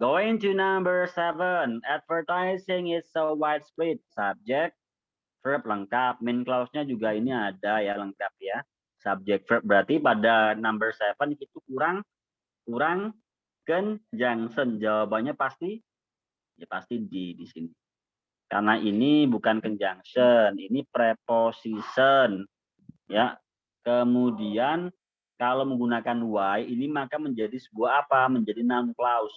Going to number 7. Advertising is so widespread. Subject, verb lengkap. Main clause-nya juga ini ada ya, lengkap ya. Subject verb berarti pada number 7 itu kurang conjunction. Jawabannya pasti ya pasti di sini. Karena ini bukan conjunction, ini preposition ya. Kemudian kalau menggunakan y ini maka menjadi sebuah apa? Menjadi noun clause.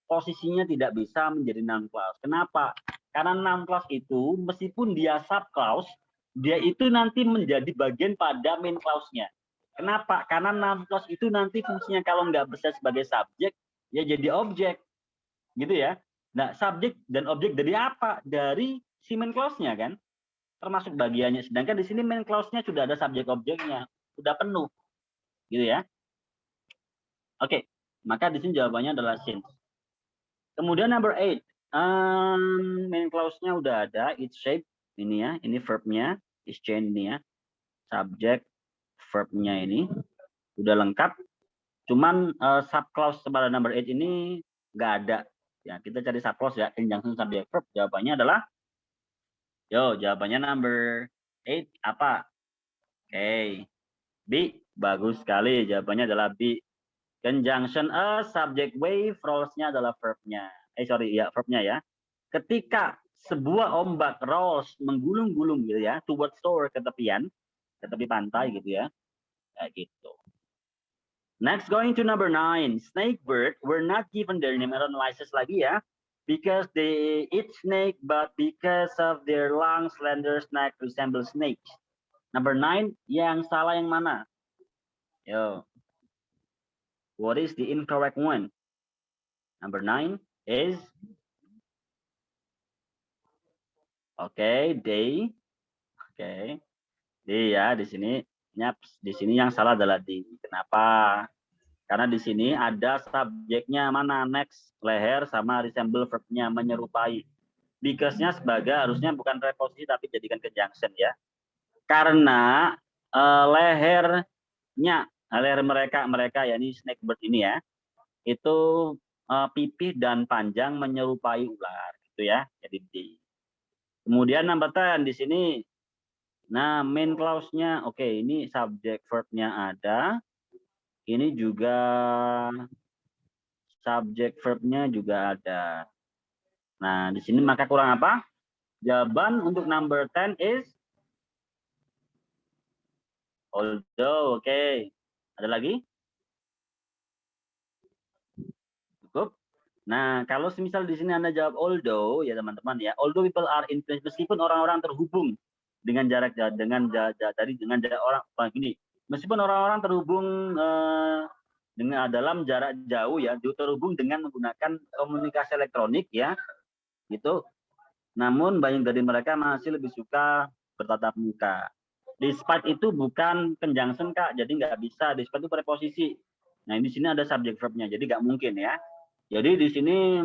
Posisinya tidak bisa menjadi noun clause. Kenapa? Karena noun clause itu meskipun dia sub clause, dia itu nanti menjadi bagian pada main clause-nya. Kenapa? Karena noun clause itu nanti fungsinya kalau nggak bisa sebagai subjek, ya jadi objek. Gitu ya. Nah, subjek dan objek dari apa? Dari si main clause-nya kan? Termasuk bagiannya. Sedangkan di sini main clause-nya sudah ada subjek objeknya. Sudah penuh. Gitu ya. Oke. Maka di sini jawabannya adalah since. Kemudian number 8. Main clause-nya udah ada, it's shape ini ya, ini verb-nya, is change ini ya. Subject, verb-nya ini udah lengkap. Cuman sub clause pada number 8 ini nggak ada. Ya, kita cari sub clause ya, conjunction subject verb. Jawabannya adalah jawabannya number 8 apa? Oke. B, bagus sekali. Jawabannya adalah B. Conjunction a subject wave, roles-nya adalah verb-nya. Verb-nya ya. Ketika sebuah ombak rolls menggulung-gulung gitu ya, towards shore, ke tepi pantai gitu ya. Kayak gitu. Next, going to number 9. Snakebird were not given their name analysis lagi ya. Because they eat snake, but because of their long, slender neck resemble snakes. Number 9, yang salah yang mana? Yo. What is the incorrect one? Number 9 is they. Oke. Dia di sini nyaps. Di sini yang salah adalah di. Kenapa? Karena di sini ada subjeknya mana? Next, leher sama resemble verb-nya menyerupai. Because-nya sebagai harusnya bukan preposisi tapi jadikan conjunction ya. Karena leher mereka ya, ini snakebird ini ya, itu pipih dan panjang menyerupai ular gitu ya. Jadi di. Kemudian number 10 di sini. Nah, main clause-nya oke, ini subject verb-nya ada. Ini juga subject verb-nya juga ada. Nah, di sini maka kurang apa? Jawaban untuk number 10 is although. Oke. Ada lagi? Cukup. Nah, kalau semisal di sini Anda jawab although ya teman-teman ya, although people are influenced, meskipun orang-orang terhubung dengan jarak dengan jarak orang gini, meskipun orang-orang terhubung dengan dalam jarak jauh ya, terhubung dengan menggunakan komunikasi elektronik ya, gitu. Namun banyak dari mereka masih lebih suka bertatap muka. Despite itu bukan conjunction, Kak. Jadi nggak bisa. Despite itu preposisi. Nah, di sini ada subject verb-nya. Jadi nggak mungkin ya. Jadi di sini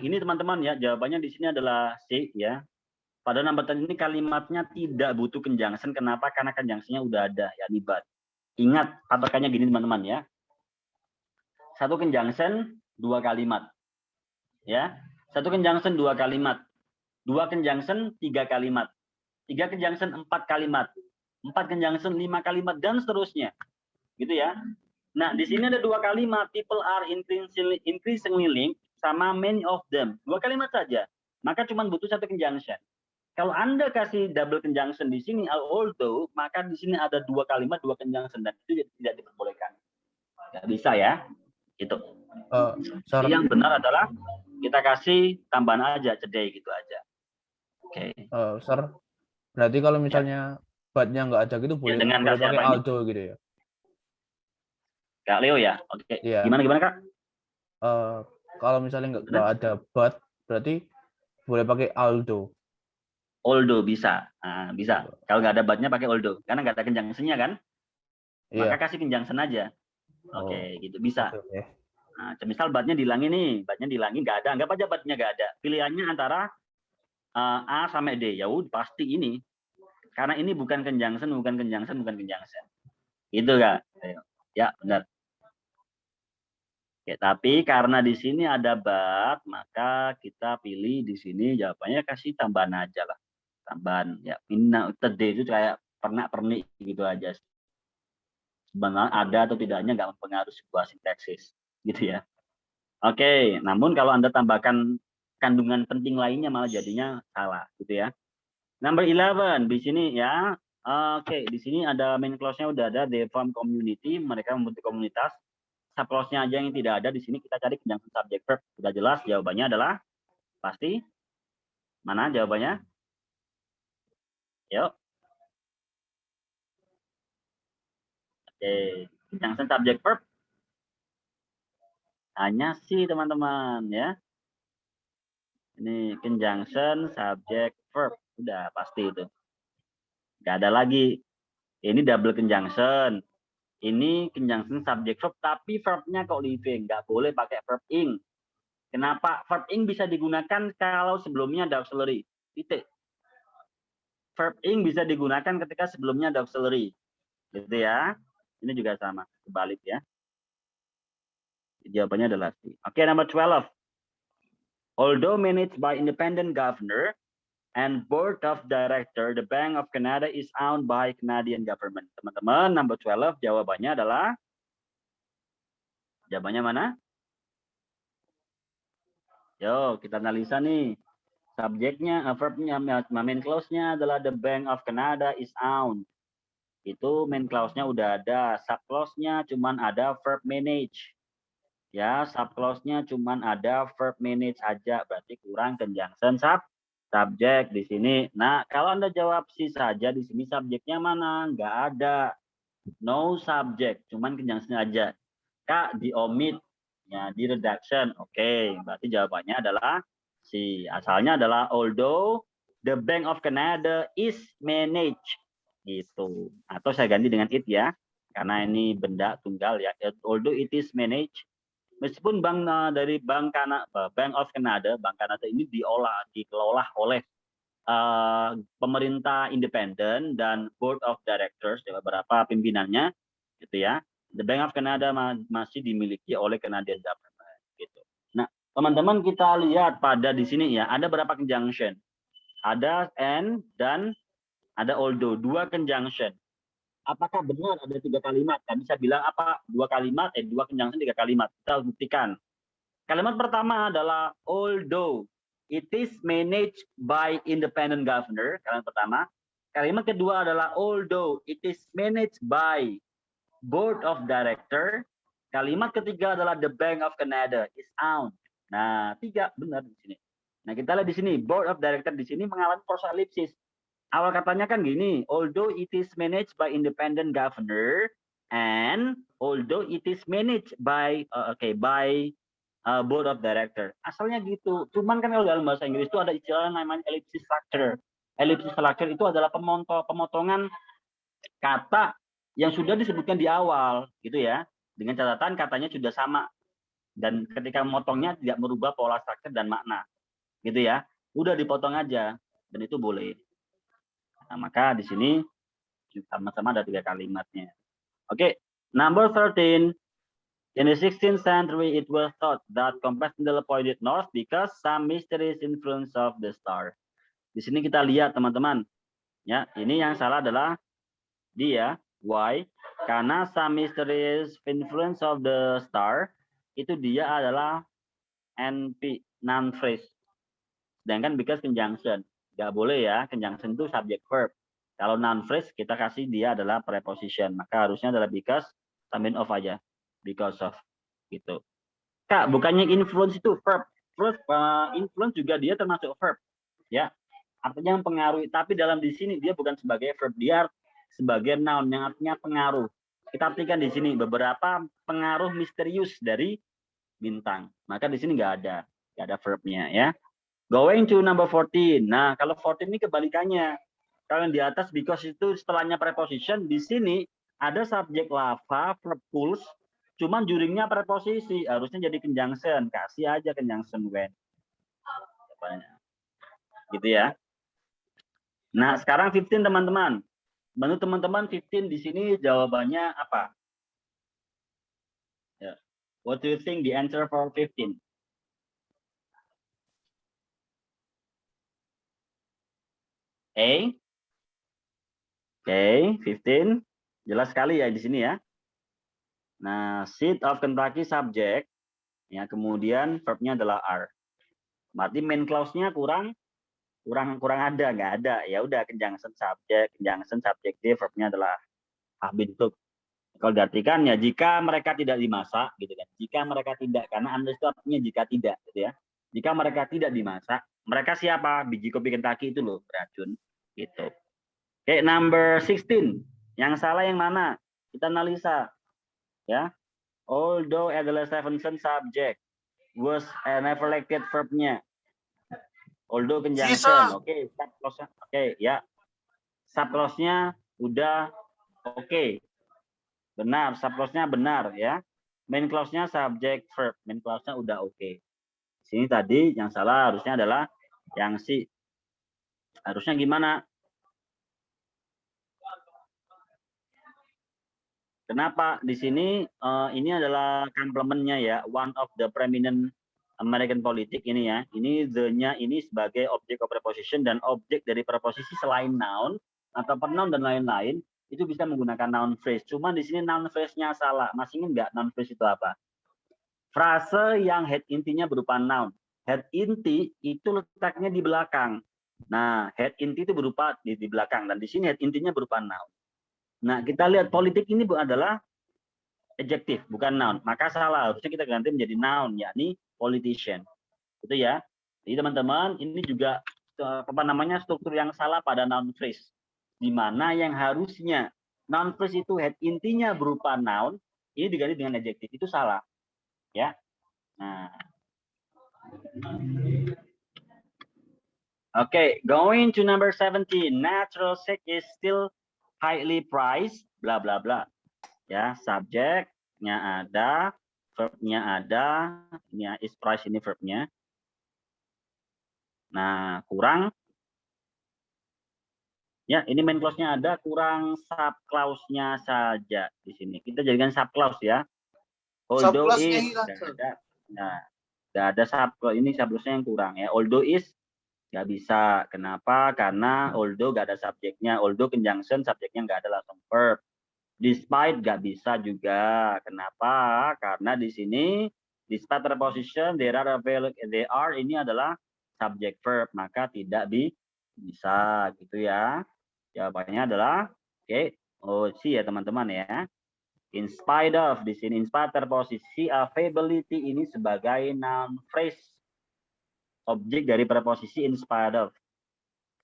ini teman-teman ya, jawabannya di sini adalah C ya. Pada number 10 ini kalimatnya tidak butuh conjunction. Kenapa? Karena conjunction-nya udah ada ya, but. Ingat patokannya gini teman-teman ya. Satu conjunction, dua kalimat. Ya. Satu conjunction, dua kalimat. Dua conjunction, tiga kalimat. Tiga conjunction, empat kalimat. Empat conjunction, lima kalimat, dan seterusnya. Gitu ya. Nah, di sini ada dua kalimat. People are increasingly linked sama many of them. Dua kalimat saja. Maka cuma butuh satu conjunction. Kalau Anda kasih double conjunction di sini, although, maka di sini ada dua kalimat, dua conjunction. Dan itu tidak diperbolehkan. Nggak bisa ya. Gitu. Jadi yang benar adalah kita kasih tambahan aja, cedek gitu aja. Oke. Sir, berarti kalau misalnya but-nya nggak ada gitu, boleh pakai although gitu ya? Kak Leo ya? Oke. Iya. Gimana Kak? Kalau misalnya nggak ada but, berarti boleh pakai although. Although bisa. Nah, bisa. Kalau nggak ada but-nya pakai although. Karena nggak ada conjunction-nya kan? Maka kasih conjunction aja. Oke, gitu bisa. Okay. Nah, misal but-nya dihilangin nih. But-nya dihilangin, nggak ada. Anggap aja but-nya nggak ada. Pilihannya antara A sampai D. Ya udah pasti ini. Karena ini bukan conjunction. Gitu Kak. Ya, benar. Oke, tapi karena di sini ada but, maka kita pilih di sini jawabannya kasih tambahan aja lah. Tambahan ya, today itu kayak pernik gitu aja. Sebenarnya ada atau tidaknya nggak mempengaruhi sebuah sintaksis, gitu ya. Oke, namun kalau Anda tambahkan kandungan penting lainnya malah jadinya salah, gitu ya. Number 11 di sini ya. Oke, di sini ada main clause-nya udah ada, they form community, mereka membentuk komunitas. Sub clause-nya aja yang tidak ada di sini, kita cari conjunction subject verb. Sudah jelas jawabannya adalah pasti mana jawabannya? Yuk. Oke, conjunction subject verb hanya sih teman-teman ya. Ini conjunction subject verb, udah pasti itu. Nggak ada lagi. Ini double conjunction. Ini conjunction subject verb, tapi verbnya kok living, nggak boleh pakai verb ing. Kenapa? Verb ing bisa digunakan kalau sebelumnya ada auxiliary. Titik. Verb ing bisa digunakan ketika sebelumnya ada auxiliary. Gitu ya. Ini juga sama, kebalik ya. Jawabannya adalah C. Oke, number 12. Although managed by independent governor and board of director, the Bank of Canada is owned by Canadian government. Teman-teman, number 12 jawabannya adalah mana? Yo, kita analisa nih. Subjeknya, verbnya, main clause-nya adalah the Bank of Canada is owned. Itu main clause-nya udah ada. Sub clause-nya cuman ada verb manage. Ya, sub clause-nya cuman ada verb manage aja. Berarti kurang conjunction subject di sini. Nah, kalau Anda jawab C saja, di sini subjeknya mana? Nggak ada. No subject, cuman conjunction aja. Kak, di omit, ya, di reduction. Oke, berarti jawabannya adalah C. Asalnya adalah although the Bank of Canada is managed. Gitu. Atau saya ganti dengan it ya. Karena ini benda tunggal ya. Although it is managed, meskipun bank dari Bank of Canada, Bank Kanada ini dikelola oleh pemerintah independen dan board of directors, beberapa pimpinannya, gitu ya. The Bank of Canada masih dimiliki oleh Canadian government, gitu. Nah, teman-teman kita lihat pada di sini ya, ada berapa conjunction? Ada and dan ada although, dua conjunction. Apakah benar ada 3 kalimat? Tadi saya bilang apa? 2 kalimat, 2 conjunction 3 kalimat. Kita buktikan. Kalimat pertama adalah although it is managed by independent governor. Kalimat pertama. Kalimat kedua adalah although it is managed by board of director. Kalimat ketiga adalah the Bank of Canada is owned. Nah, 3 benar di sini. Nah, kita lihat di sini board of director di sini mengalami prosalipsis. Awal katanya kan gini, although it is managed by independent governor and although it is managed by board of director. Asalnya gitu. Cuman kan kalau dalam bahasa Inggris itu ada istilah namanya ellipsis structure. Ellipsis structure itu adalah pemotongan kata yang sudah disebutkan di awal, gitu ya. Dengan catatan katanya sudah sama dan ketika memotongnya tidak merubah pola struktur dan makna, gitu ya. Udah dipotong aja dan itu boleh. Nah, maka di sini sama-sama ada 3 kalimatnya. Oke, number 13. In the 16th century, it was thought that compass needle pointed north because some mysterious influence of the star. Di sini kita lihat teman-teman, ya ini yang salah adalah dia. Why? Karena some mysterious influence of the star itu dia adalah NP, noun phrase. Sedangkan because conjunction, nggak boleh ya, conjunction itu subject verb. Kalau noun phrase kita kasih dia adalah preposition, maka harusnya adalah because tambahin of aja, because of gitu. Kak, bukannya influence itu verb. Terus influence juga dia termasuk verb, ya. Artinya mempengaruhi, tapi dalam di sini dia bukan sebagai verb, dia sebagai noun yang artinya pengaruh. Kita artikan di sini beberapa pengaruh misterius dari bintang. Maka di sini nggak ada verbnya ya. Going to number 14. Nah, kalau 14 ini kebalikannya. Kalau yang di atas because itu setelahnya preposition, di sini ada subjek lava, verb pulse, cuman duringnya preposisi, harusnya jadi conjunction. Kasih aja conjunction when. Gitu ya. Nah, sekarang 15 teman-teman. Menurut teman-teman 15 di sini jawabannya apa? Ya. What do you think the answer for 15? A. Oke, 15. Jelas sekali ya di sini ya. Nah, seat of Kentucky subject, ya kemudian verbnya adalah are. Berarti main clause-nya kurang ada, nggak ada. Ya udah conjunction subject, verbnya adalah have been cooked. Kalau diartikan ya jika mereka tidak dimasak, gitu kan. Jika mereka tidak, karena unless itu artinya jika tidak, gitu ya. Jika mereka tidak dimasak, mereka siapa? Biji kopi Kentucky itu loh, beracun, gitu. Oke, number 16. Yang salah yang mana? Kita analisa, ya. Although adalah Stevenson subject, was never elected verbnya. Although conjunction, oke, subclause-nya, oke, ya. Subclause-nya udah oke. Benar, subclause-nya benar ya. Main clause-nya subject verb, main clause-nya udah oke. Sini tadi yang salah harusnya adalah yang si. Harusnya gimana? Kenapa di sini ini adalah complement-nya ya, one of the prominent American politik ini ya. Ini the-nya ini sebagai object of preposition dan objek dari preposisi selain noun atau pronoun dan lain-lain itu bisa menggunakan noun phrase. Cuma di sini noun phrase-nya salah. Masih ingat nggak noun phrase itu apa? Frase yang head intinya berupa noun. Head inti itu letaknya di belakang. Nah, head inti itu berupa di belakang dan di sini head intinya berupa noun. Nah, kita lihat politik ini adalah adjektif, bukan noun. Maka salah, harusnya kita ganti menjadi noun, yakni politician. Itu ya. Jadi teman-teman, ini juga apa namanya struktur yang salah pada noun phrase. Di mana yang harusnya noun phrase itu head intinya berupa noun, ini diganti dengan adjektif. Itu salah. Ya. Nah. Okay, going to number 17. Natural sex is still highly priced, bla bla bla. Ya, subjeknya ada, verbnya ada, ini ya, is price ini verbnya. Nah, kurang. Ya, ini main clause-nya ada, kurang sub clause-nya saja di sini. Kita jadikan sub clause ya. Although is nggak ada. Nah, nggak ada sub clause ini sub clause-nya yang kurang ya. Although is nggak bisa. Kenapa? Karena although nggak ada subjeknya. Although conjunction subjeknya nggak ada langsung verb. Despite nggak bisa juga. Kenapa? Karena di sini despite preposition they are ini adalah subject verb, maka tidak bisa gitu ya. Jawabannya adalah oke. Oh, C ya teman-teman ya. In spite of di sini in spite preposisi availability ini sebagai noun phrase, objek dari preposisi in spite of.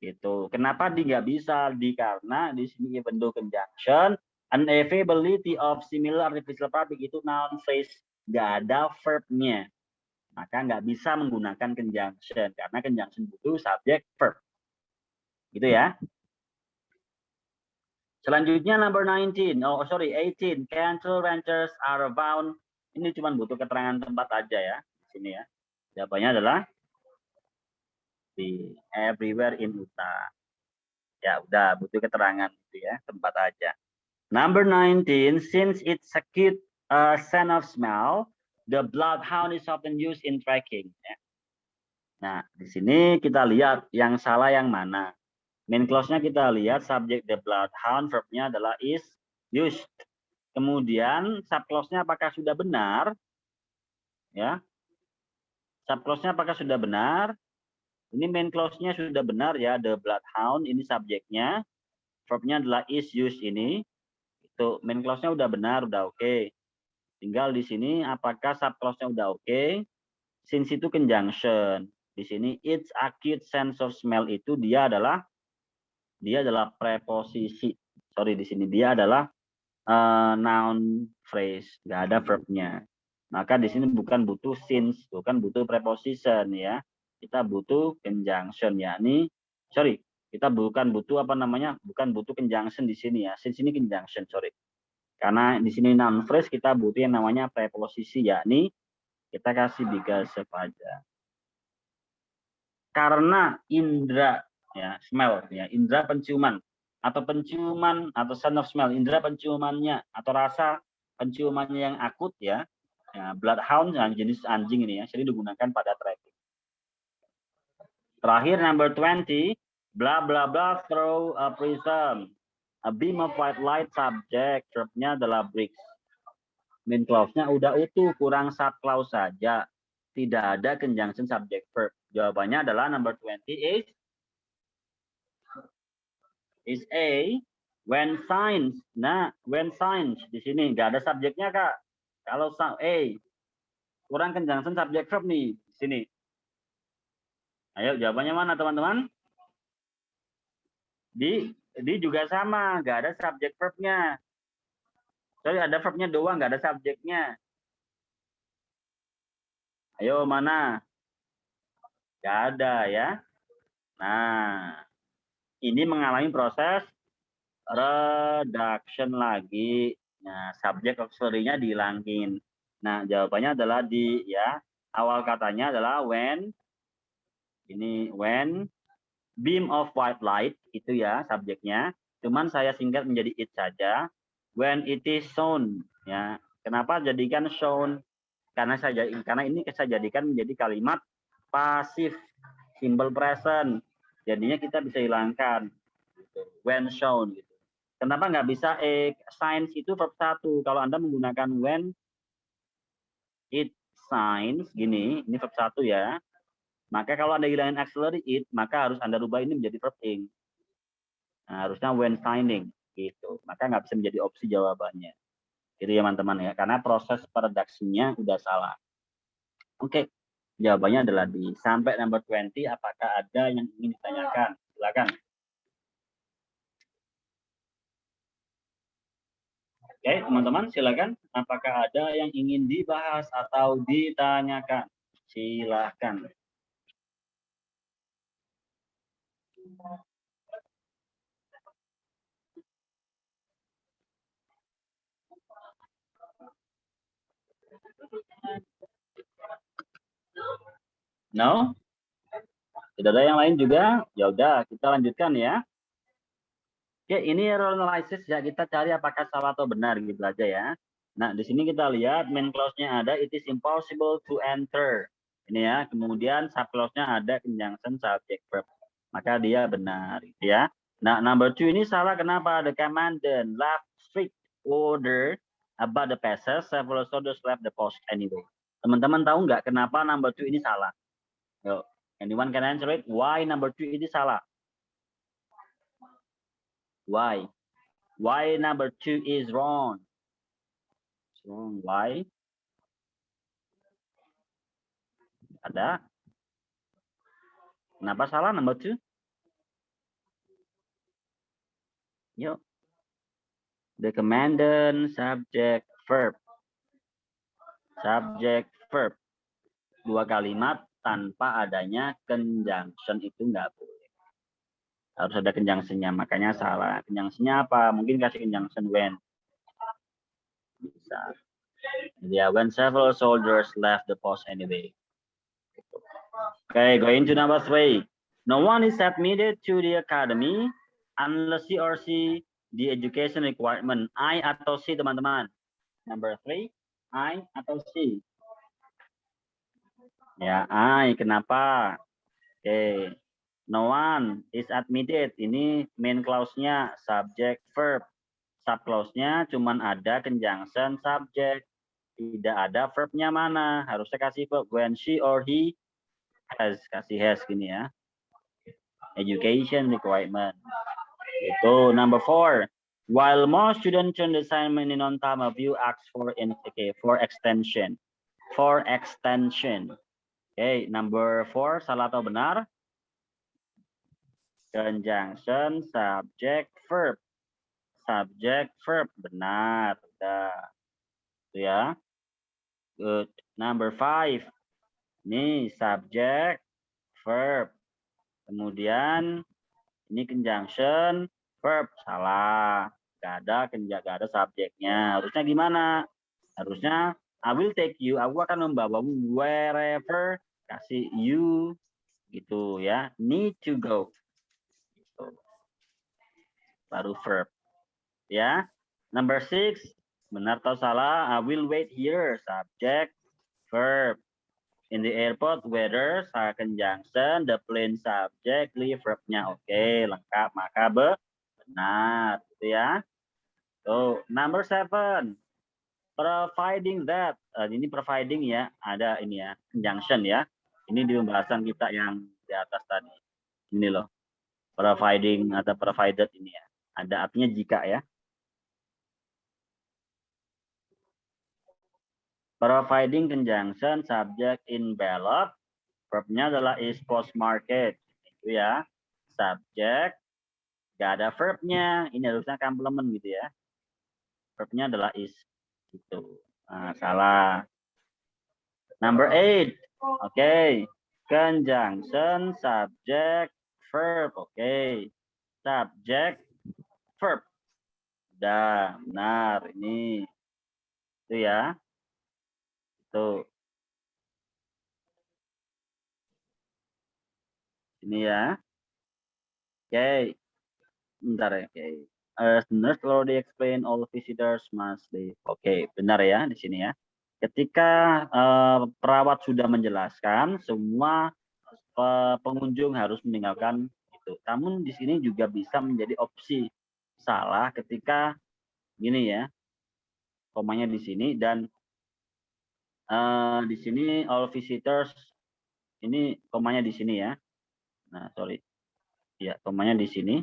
Gitu. Kenapa nggak bisa? Karena di sini even though conjunction, unavailability of similar artificial particle itu noun phrase, nggak ada verbnya. Maka nggak bisa menggunakan conjunction karena conjunction butuh subject verb. Gitu ya. Selanjutnya number 19. Oh, sorry, 18. Cancel renters are found. Ini cuma butuh keterangan tempat aja ya. Di sini ya. Jawabannya adalah di everywhere in Utah. Ya, udah butuh keterangan itu ya, tempat aja. Number 19, since it's a cute scent of smell, the bloodhound is often used in tracking. Ya. Nah, di sini kita lihat yang salah yang mana. Main clause-nya kita lihat subject the bloodhound, verb-nya adalah is used. Kemudian subclause-nya apakah sudah benar? Ya. Subclause-nya apakah sudah benar? Ini main clause-nya sudah benar ya, the bloodhound ini subjeknya. Verb-nya adalah is used ini. Itu main clause-nya udah benar, udah oke. Tinggal di sini apakah subclause-nya udah oke? Since itu conjunction. Di sini it's acute sense of smell itu dia adalah preposisi. Sorry, di sini dia adalah noun phrase, nggak ada verb-nya. Maka di sini bukan butuh since, bukan butuh preposition ya. Kita butuh conjunction yakni kita bukan butuh bukan butuh conjunction di sini ya. Since ini conjunction, sorry. Karena di sini noun phrase kita butuh yang namanya preposisi yakni kita kasih because aja. Karena indra ya, smell ya, indra penciuman atau sense of smell, indra penciumannya atau rasa penciumannya yang akut ya, bloodhound yang jenis anjing ini ya, sering digunakan pada tracking. Terakhir number 20, blah blah blah throw a prism, a beam of white light, subject verb-nya adalah bricks. Main clause-nya udah utuh, kurang sub clause saja, tidak ada conjunction subject verb. Jawabannya adalah number 20 is A. When signs, nah when signs di sini nggak ada subjeknya kak. Kalau A kurang conjunction subject verb nih di sini. Ayo jawabannya mana teman-teman? Di juga sama, nggak ada subject verbnya. Sorry, ada verbnya doang, nggak ada subjeknya. Ayo mana? Nggak ada ya. Nah, ini mengalami proses reduction lagi. Nah, subjek auxiliary-nya dihilangin. Nah, jawabannya adalah di ya. Awal katanya adalah when beam of white light itu ya subjeknya. Cuman saya singkat menjadi it saja. When it is shown ya. Kenapa jadikan shown? Karena ini saya jadikan menjadi kalimat pasif simple present. Jadinya kita bisa hilangkan gitu. When shown gitu. Kenapa nggak bisa signs itu verb 1? Kalau Anda menggunakan when it signs gini, ini verb 1 ya. Maka kalau Anda hilangin auxiliary it, maka harus Anda rubah ini menjadi verb ing. Nah, harusnya when signing gitu. Maka nggak bisa menjadi opsi jawabannya. Gitu ya teman-teman ya, karena proses redaksinya udah salah. Oke. Jawabannya adalah di sampai number 20. Apakah ada yang ingin ditanyakan? Silakan. Oke, teman-teman silakan. Apakah ada yang ingin dibahas atau ditanyakan? Silakan. No? Tidak ada yang lain juga? Ya udah, kita lanjutkan ya. Oke, ini error analysis ya, kita cari apakah salah atau benar gitu aja ya. Nah, di sini kita lihat main clause-nya ada it is impossible to enter. Ini ya, kemudian sub clause-nya ada conjunction subject verb. Maka dia benar gitu ya. Nah, number 2 ini salah kenapa? The commandant left strict order about the passes, several soldiers left the post anyway. Teman-teman tahu nggak kenapa number 2 ini salah? Yo, anyone can answer it? Why number 2 ini salah? Why? Why number 2 is wrong? It's wrong. Why? Ada? Kenapa salah number 2? Yuk. The commandant subject verb. Subject verb. 2 kalimat tanpa adanya conjunction itu nggak boleh. Harus ada conjunction-nya, makanya salah. Conjunction-nya apa? Mungkin kasih conjunction when. Bisa. Yeah, when several soldiers left the post anyway. Okay, going to number 3. No one is admitted to the academy unless he or she the education requirement. I atau C, teman-teman. Number 3, I atau C? Ya, I. Kenapa? Oke. No one is admitted. Ini main clause-nya subject verb. Sub clause-nya cuman ada conjunction subject. Tidak ada verb-nya mana. Harusnya kasih verb when she or he has. Kasih has gini ya. Education requirement. Itu number 4. While most students turn the assignment in on time, a few asks for extension. For extension. Oke, number 4 salah atau benar? Conjunction subject verb. Subject verb benar. Udah. Itu ya. Good. Number 5. Ini subject verb. Kemudian ini conjunction verb. Salah. Gak ada subjeknya. Harusnya gimana? Harusnya I will take you. Aku akan membawamu wherever. Kasih you gitu ya. Need to go. Baru verb ya. Number 6, benar atau salah? I will wait here, subject verb. In the airport, weather, conjunction, the plane subject, leave verbnya. Oke, lengkap, maka benar gitu ya. So, number 7, providing that. Ini providing ya, ada ini ya, conjunction ya. Ini di pembahasan kita yang di atas tadi. Ini loh, providing atau provided ini ya. Ada artinya jika ya. Providing conjunction subject in ballot. Verbnya adalah is postmarket. Itu ya. Subject. Gak ada verbnya. Ini harusnya complement gitu ya. Verbnya adalah is. Gitu. Nah, salah. Number 8. Oke. Conjunction subject verb. Oke. Subject verb. Udah, benar ini. Itu ya. Itu. Ini ya. Oke. Bentar ya. Oke. Nurse already explain all visitors must leave. Oke, benar ya di sini ya. Ketika perawat sudah menjelaskan, semua pengunjung harus meninggalkan itu. Namun di sini juga bisa menjadi opsi salah ketika gini ya, komanya di sini dan di sini all visitors ini komanya di sini ya. Nah, sorry. Ya, komanya di sini.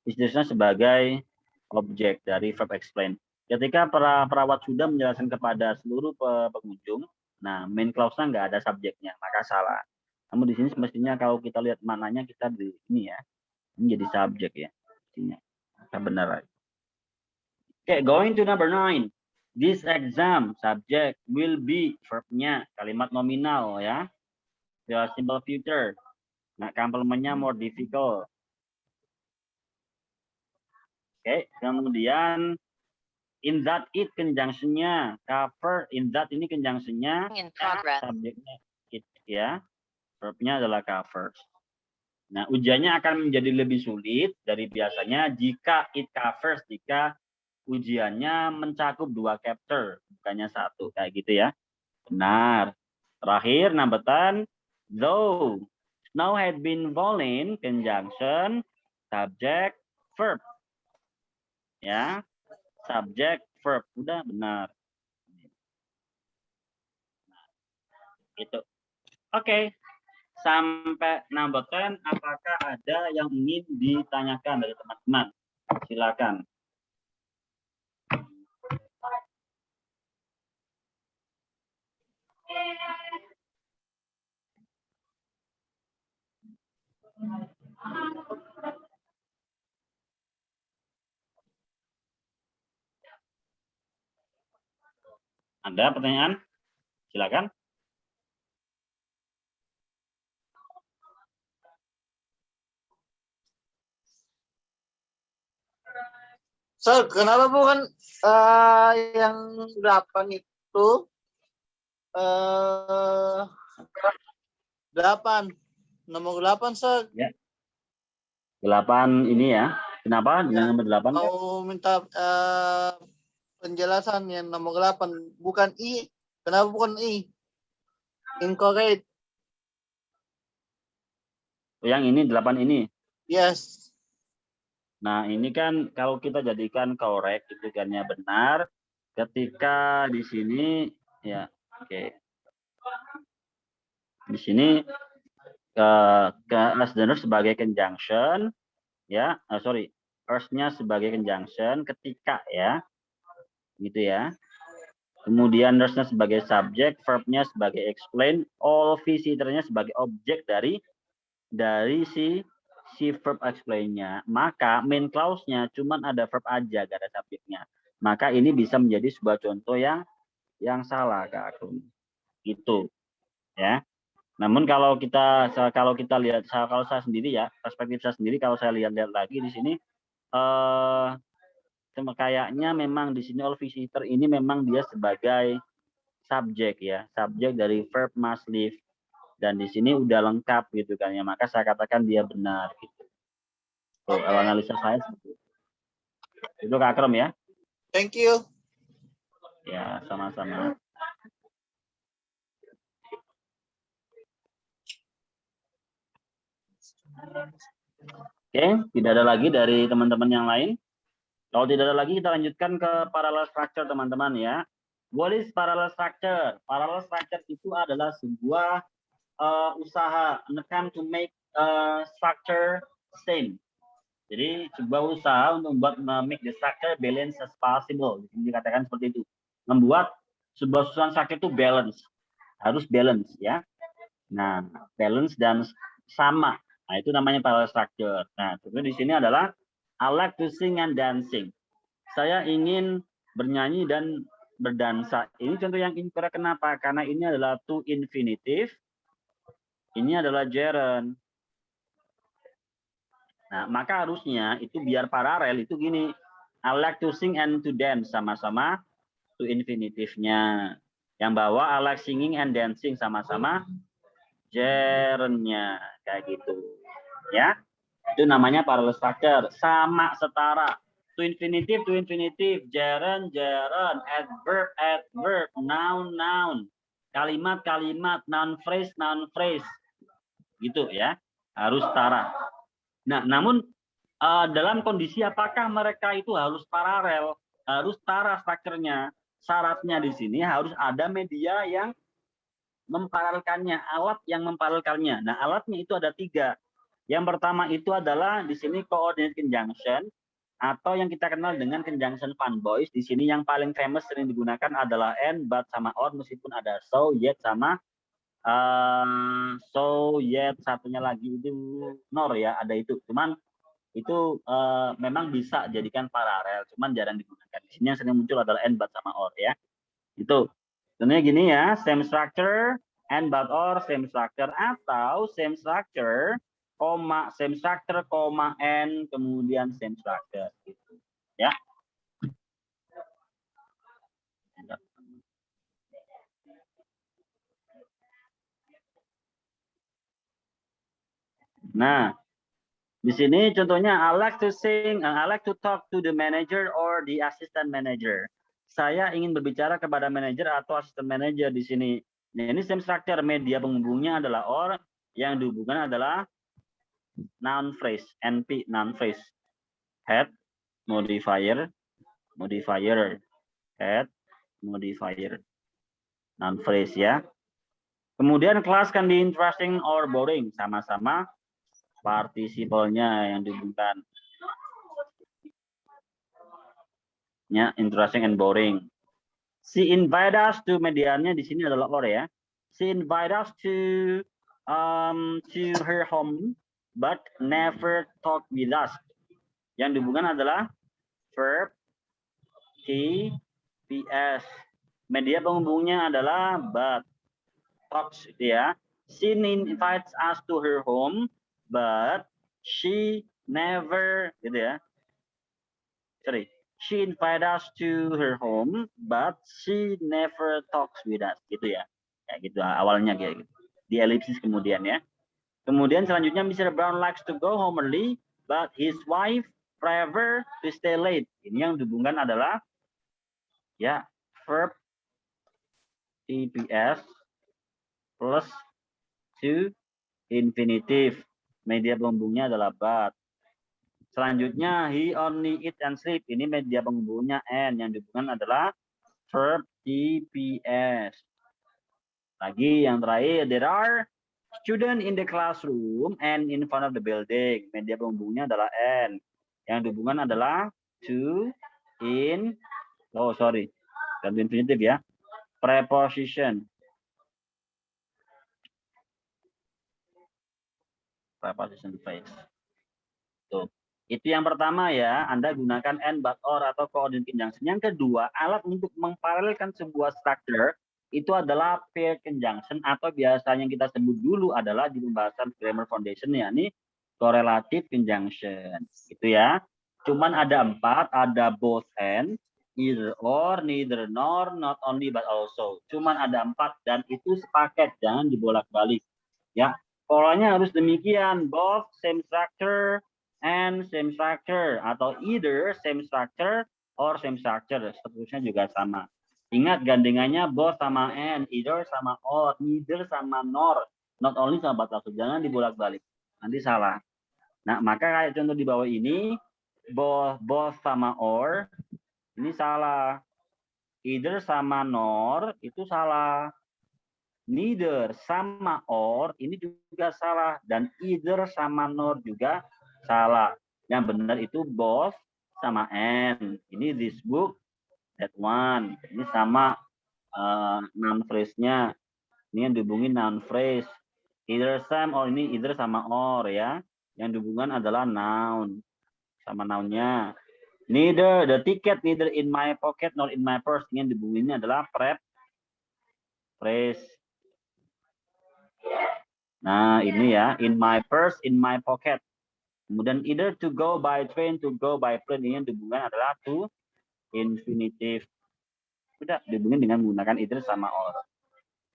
Istilahnya sebagai objek dari verb explain. Ketika perawat sudah menjelaskan kepada seluruh pengunjung, nah main clause-nya nggak ada subjeknya, maka salah. Namun di sini semestinya kalau kita lihat mananya kita di ini ya, ini jadi subjek ya, mestinya. Maka benar. Okay, going to number 9. This exam subject will be verbnya kalimat nominal ya, the simple future. Nah, complementnya more difficult. Oke, kemudian in that it conjunction-nya cover, in that ini conjunction-nya subjeknya it ya, verbnya adalah covers. Nah, ujiannya akan menjadi lebih sulit dari biasanya jika it covers, jika ujiannya mencakup 2 chapter, bukannya 1 kayak gitu ya. Benar. Terakhir number 10, though snow had been falling, conjunction subject verb. Ya, subject verb udah benar. Itu. Oke. Sampai number 10, apakah ada yang ingin ditanyakan dari teman-teman? Silakan. Ada pertanyaan? Silakan. So, kenapa bukan yang 8 itu 8 nomor 8 Sir? Ya. 8 ini ya. Kenapa dengan nomor 8? Mau minta penjelasan yang nomor 8 bukan I. Kenapa bukan I? Incorrect. Yang ini 8 ini. Yes. Nah, ini kan kalau kita jadikan correct itu kan ya benar. Ketika di sini ya, oke. Di sini as the nurse sebagai conjunction ya, sorry, first-nya sebagai conjunction ketika ya. Gitu ya. Kemudian nurse-nya sebagai subjek, verb-nya sebagai explain, all visitor-nya sebagai objek dari si verb explain-nya, maka main clause-nya cuman ada verb aja, gak ada subjeknya. Maka ini bisa menjadi sebuah contoh yang salah, Kak Agung. Gitu. Ya. Namun kalau kita lihat, kalau saya sendiri ya, perspektif saya sendiri, kalau saya lihat lagi di sini kayaknya memang di sini all visitor ini memang dia sebagai subjek ya, subjek dari verb must live. Dan di sini udah lengkap gitu kan ya, maka saya katakan dia benar gitu. So, analisa saya seperti itu. Itu Kak Akram ya. Thank you. Ya, sama-sama. Oke, tidak ada lagi dari teman-teman yang lain. Kalau tidak ada lagi, kita lanjutkan ke parallel structure teman-teman ya. What is parallel structure? Parallel structure itu adalah sebuah usaha, an attempt to make structure same. Jadi sebuah usaha untuk membuat make the structure balance as possible. Di sini dikatakan seperti itu. Membuat sebuah susunan structure itu balance, harus balance ya. Nah, balance dan sama. Nah, itu namanya parallel structure. Nah, contohnya di sini adalah I like to sing and dancing. Saya ingin bernyanyi dan berdansa. Ini contoh yang incorrect. Kenapa? Karena ini adalah to infinitive. Ini adalah gerund. Nah, maka harusnya itu biar paralel itu gini. I like to sing and to dance, sama-sama to infinitive-nya. Yang bawah I like singing and dancing, sama-sama gerundnya, kayak gitu. Ya. Itu namanya parallel structure, sama setara. To infinitive, gerund, adverb, noun, kalimat, noun phrase. Gitu ya. Harus setara. Nah, namun dalam kondisi apakah mereka itu harus paralel, harus setara strukturnya? Syaratnya di sini harus ada media yang memparalelkannya, alat yang memparalelkannya. Nah, alatnya itu ada 3. Yang pertama itu adalah di sini coordinate conjunction atau yang kita kenal dengan conjunction fun boys. Di sini yang paling famous sering digunakan adalah and, but sama or, meskipun ada so, yet sama yet, satunya lagi itu nor ya, ada itu. Cuman itu memang bisa jadikan paralel, cuman jarang digunakan. Di sini yang sering muncul adalah and, but sama or ya. Itu. Contohnya gini ya, same structure, and, but, or, same structure, atau same structure, and, kemudian same structure. Gitu. Ya. Nah, di sini contohnya I like to sing, I like to talk to the manager or the assistant manager. Saya ingin berbicara kepada manajer atau asisten manajer di sini. Nah, ini same structure, media penghubungnya adalah or, yang dihubungkan adalah noun phrase, NP, noun phrase. Head, modifier, head, modifier, noun phrase ya. Kemudian class can be interesting or boring, sama-sama participle-nya yang dihubungkan. Ya, interesting and boring. She invite us to, medianya di sini adalah or ya. She invite us to her home, but never talk with us. Yang dihubungkan adalah verb, PS. Media penghubungnya adalah but, talks gitu ya. She invites us to her home, but she never gitu ya. Sorry, She invited us to her home, but she never talks with us. Gitu ya. Ya gitu awalnya kayak gitu. Di elipsis kemudian ya. Kemudian selanjutnya Mr. Brown likes to go home early, but his wife prefer to stay late. Ini yang dihubungkan adalah ya verb TPS plus to infinitive. Media penghubungnya adalah but. Selanjutnya he only eat and sleep. Ini media penghubungnya and. Yang dihubungkan adalah verb TPS. Lagi yang terakhir, there are student in the classroom and in front of the building. Media penghubungnya adalah and. Yang dihubungkan adalah to, in, ganti infinitif ya. Preposition. Preposition phrase. Tuh. Itu yang pertama ya, Anda gunakan and, but, or atau coordinate conjunction. Yang kedua, alat untuk memparalelkan sebuah structure itu adalah pair conjunction atau biasanya kita sebut dulu adalah di pembahasan grammar foundation ya, ini correlative conjunction. Gitu ya. Cuman ada 4, ada both and, either or, neither nor, not only but also. Cuman ada 4 dan itu sepaket, jangan dibolak-balik. Ya, polanya harus demikian, both same structure and same structure atau either same structure or same structure, seterusnya juga sama. Ingat gandengannya both sama and, either sama or, neither sama nor, not only sama but also. Jangan dibolak-balik, nanti salah. Nah, maka kayak contoh di bawah ini, both sama or, ini salah. Either sama nor, itu salah. Neither sama or, ini juga salah. Dan either sama nor juga salah. Yang benar itu both sama and. Ini this book, that one. Ini sama noun phrase-nya. Ini yang dihubungin noun phrase. Either some or ini either sama or ya. Yang dihubungkan adalah noun. Sama noun-nya. Neither, the ticket neither in my pocket nor in my purse. Ini yang dihubunginnya adalah prep phrase. Nah, ini ya. In my purse, in my pocket. Kemudian either to go by train, to go by plane. Ini yang dihubungkan adalah to infinitive. Udah dihubungin dengan menggunakan either sama or.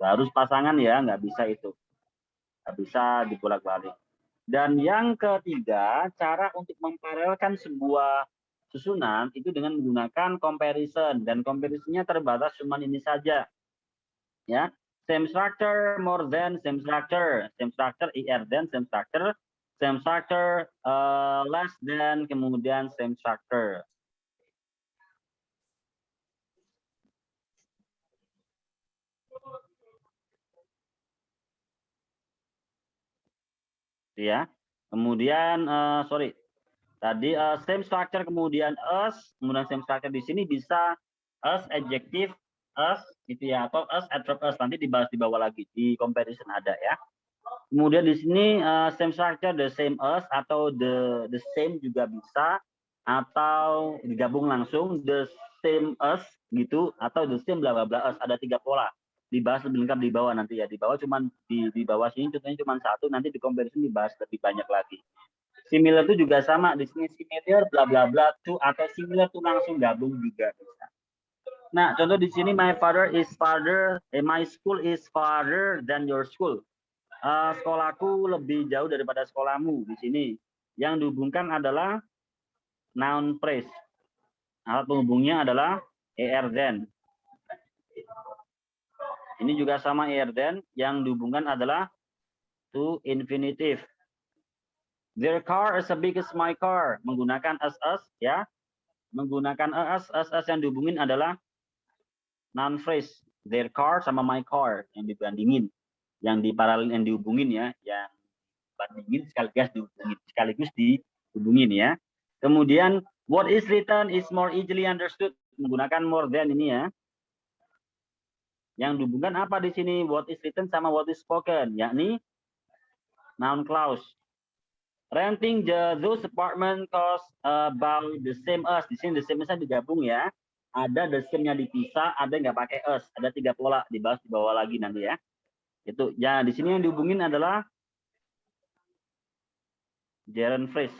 Harus pasangan ya, nggak bisa itu. Nggak bisa dibolak-balik. Dan yang ketiga, cara untuk memparalelkan sebuah susunan itu dengan menggunakan comparison. Dan comparisonnya terbatas cuma ini saja. Ya, same structure, more than, same structure, er than, same structure, less than, kemudian same structure. Ya, kemudian tadi same structure kemudian us, kemudian same structure di sini bisa us adjective us gitu ya, atau us adverb us, nanti dibahas di bawah lagi di comparison ada ya. Kemudian di sini same structure the same us atau the same juga bisa, atau digabung langsung the same us gitu, atau the same bla bla bla us. Ada 3 pola. Dibahas lebih lengkap di bawah nanti ya. Di bawah cuman di bawah sini contohnya cuma 1, nanti di comparison dibahas lebih banyak lagi. Similar itu juga sama, di sini similar bla bla bla to, atau similar to langsung gabung juga bisa. Nah, contoh di sini my school is farther than your school. Sekolahku lebih jauh daripada sekolahmu. Di sini yang dihubungkan adalah noun phrase. Alat penghubungnya adalah er than. Ini juga sama er than, yang dihubungkan adalah to infinitive. Their car is as big as my car. Menggunakan us ya. Menggunakan us yang dihubungin adalah noun phrase. Their car sama my car yang dibandingin. Yang diparalel, yang dihubungin ya. Yang bandingin sekaligus dihubungin ya. Kemudian what is written is more easily understood. Menggunakan more than ini ya. Yang dihubungkan apa di sini? What is written sama what is spoken, yakni noun clause. Renting those apartment cost about the same as. Di sini the same as digabung ya. Ada the same-nya dipisah, ada nggak pakai as. Ada 3 pola, dibahas di bawah lagi nanti ya. Itu ya, di sini yang dihubungin adalah gerund phrase.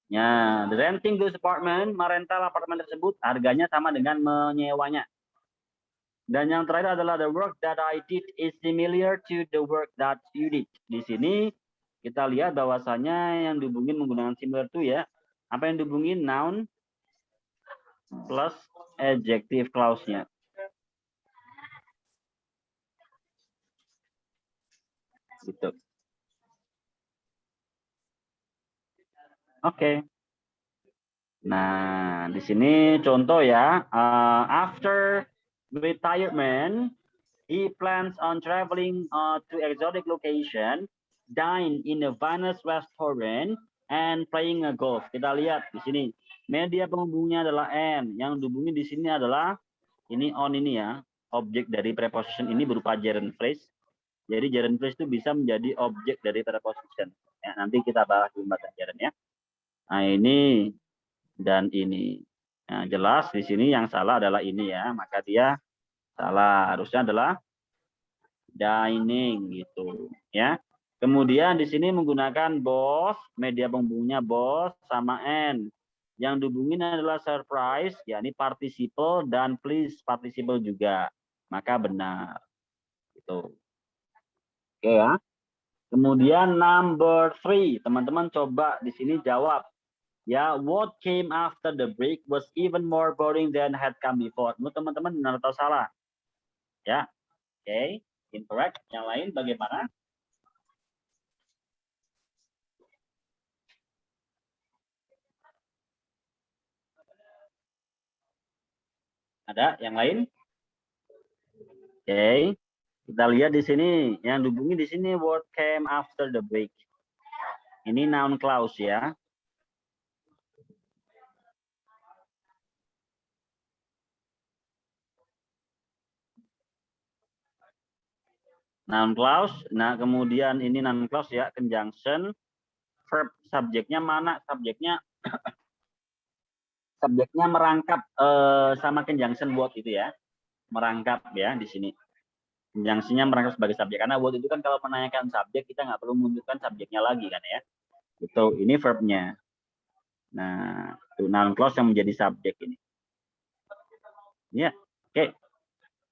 Ya, the renting this apartment, merental apartemen tersebut harganya sama dengan menyewanya. Dan yang terakhir adalah the work that I did is similar to the work that you did. Di sini kita lihat bahwasanya yang dihubungin menggunakan similar to ya. Apa yang dihubungin? Noun plus adjective clause-nya. Gitu. Oke. Nah, di sini contoh ya. After retirement, he plans on traveling to exotic location, dine in a Venice restaurant, and playing a golf. Kita lihat di sini. Media penghubungnya adalah and. Yang dihubungi di sini adalah ini on ini ya. Objek dari preposition ini berupa gerund phrase. Jadi gerund phrase itu bisa menjadi objek dari preposition. Ya, nanti kita bahas di pembahasan gerund ya. Nah, ini dan ini. Nah, jelas di sini yang salah adalah ini ya. Maka dia salah. Harusnya adalah dining gitu ya. Kemudian di sini menggunakan both, media penghubungnya both sama and. Yang dihubungin adalah surprise, yakni participle dan please participle juga. Maka benar. Gitu. Oke ya. Kemudian number 3, teman-teman coba di sini jawab. Ya, what came after the break was even more boring than had come before. Menurut teman-teman benar atau salah? Ya, oke, incorrect. Yang lain bagaimana? Ada yang lain? Oke, kita lihat di sini. Yang dihubungi di sini what came after the break. Ini noun clause ya. Noun clause. Nah, kemudian ini noun clause ya, conjunction. Verb subjeknya mana? Subjeknya merangkap sama conjunction what itu ya. Merangkap ya di sini. Conjunction-nya merangkap sebagai subjek. Karena what itu kan kalau menanyakan subjek kita nggak perlu menunjukkan subjeknya lagi kan ya. Itu ini verbnya. Nah, itu noun clause yang menjadi subjek ini. Ya, oke.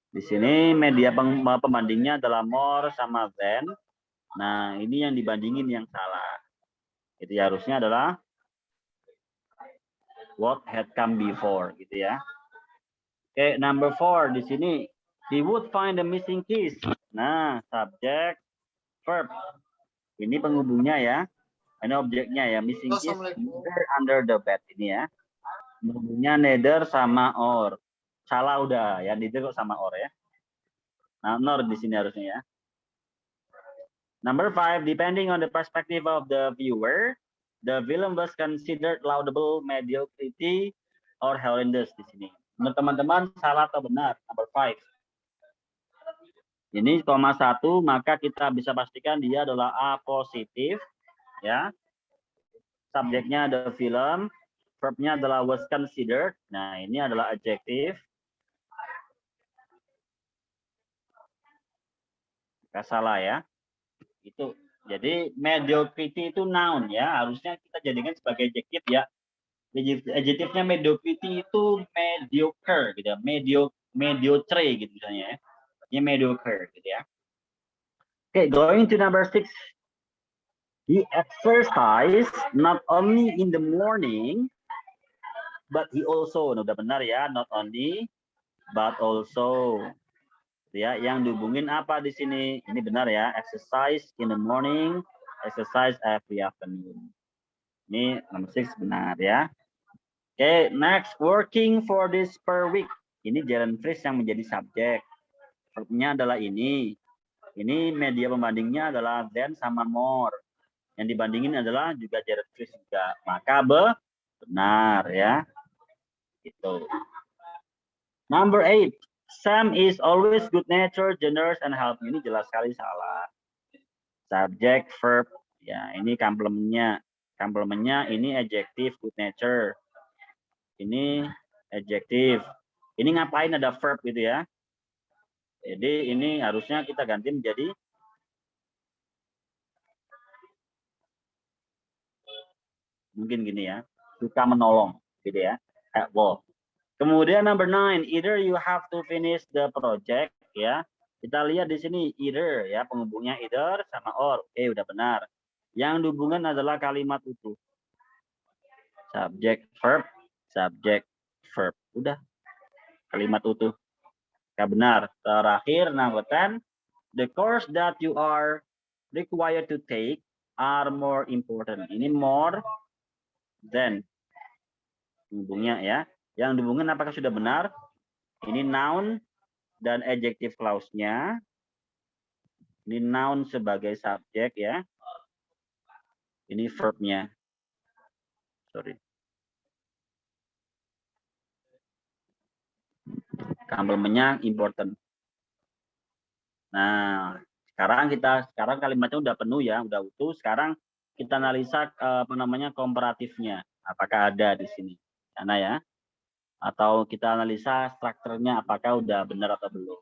Di sini media pembandingnya adalah more sama than. Nah, ini yang dibandingin yang salah. Itu ya, harusnya adalah what had come before gitu ya. Oke, number 4 di sini he would find the missing keys. Nah, subject verb. Ini penghubungnya ya. Ini objeknya ya, missing keys neither under the bed ini ya. Penghubungnya neither sama or. Salah udah ya, neither kok sama or ya. Nah, nor di sini harusnya ya. Number 5, depending on the perspective of the viewer, the film was considered laudable, mediocrity, or horrendous di sini. Menurut teman-teman salah atau benar? Number 5. Ini koma 1, maka kita bisa pastikan dia adalah A positif, ya. Subjeknya ada film, verbnya adalah was considered. Nah, ini adalah adjektif. Gak salah ya. Itu. Jadi mediocrity itu noun ya, harusnya kita jadikan sebagai adjektif ya. Adjektifnya mediocrity itu mediocre gitu ya. Mediocre gitu misalnya ya. Ini mediocre gitu ya. Okay, going to number 6. He exercise not only in the morning, but he also, nah, udah benar ya, not only, but also. Ya, yang dihubungin apa di sini? Ini benar ya, exercise in the morning, exercise every afternoon. Ini number 6 benar ya. Oke, next, working for this per week. Ini gerund phrase yang menjadi subjek. Verbnya adalah ini. Ini media pembandingnya adalah than sama more. Yang dibandingin adalah juga gerund phrase juga. Maka benar ya. Gitu. Number 8. Sam is always good natured, generous, and helpful. Ini jelas sekali salah. Subject, verb. Ya, ini komplemennya. Komplemennya ini adjektif good nature. Ini adjektif. Ini ngapain ada verb gitu ya. Jadi ini harusnya kita ganti menjadi mungkin gini ya, suka menolong, gitu ya. Helpful. Kemudian number 9, either you have to finish the project, ya. Kita lihat di sini either, ya, penghubungnya either sama or. Oke, udah benar. Yang dihubungkan adalah kalimat utuh. Subject, verb. Udah. Kalimat utuh. Ya benar. Terakhir, number 10, the course that you are required to take are more important. Ini more than. Hubungnya ya. Yang dihubungkan apakah sudah benar? Ini noun dan adjective clause-nya. Ini noun sebagai subjek ya. Ini verb-nya. Sorry. Complement-nya important. Nah, sekarang kalimatnya udah penuh ya, udah utuh. Sekarang kita analisa komparatifnya. Apakah ada di sini? Karena ya. Atau kita analisa strukturnya apakah udah benar atau belum.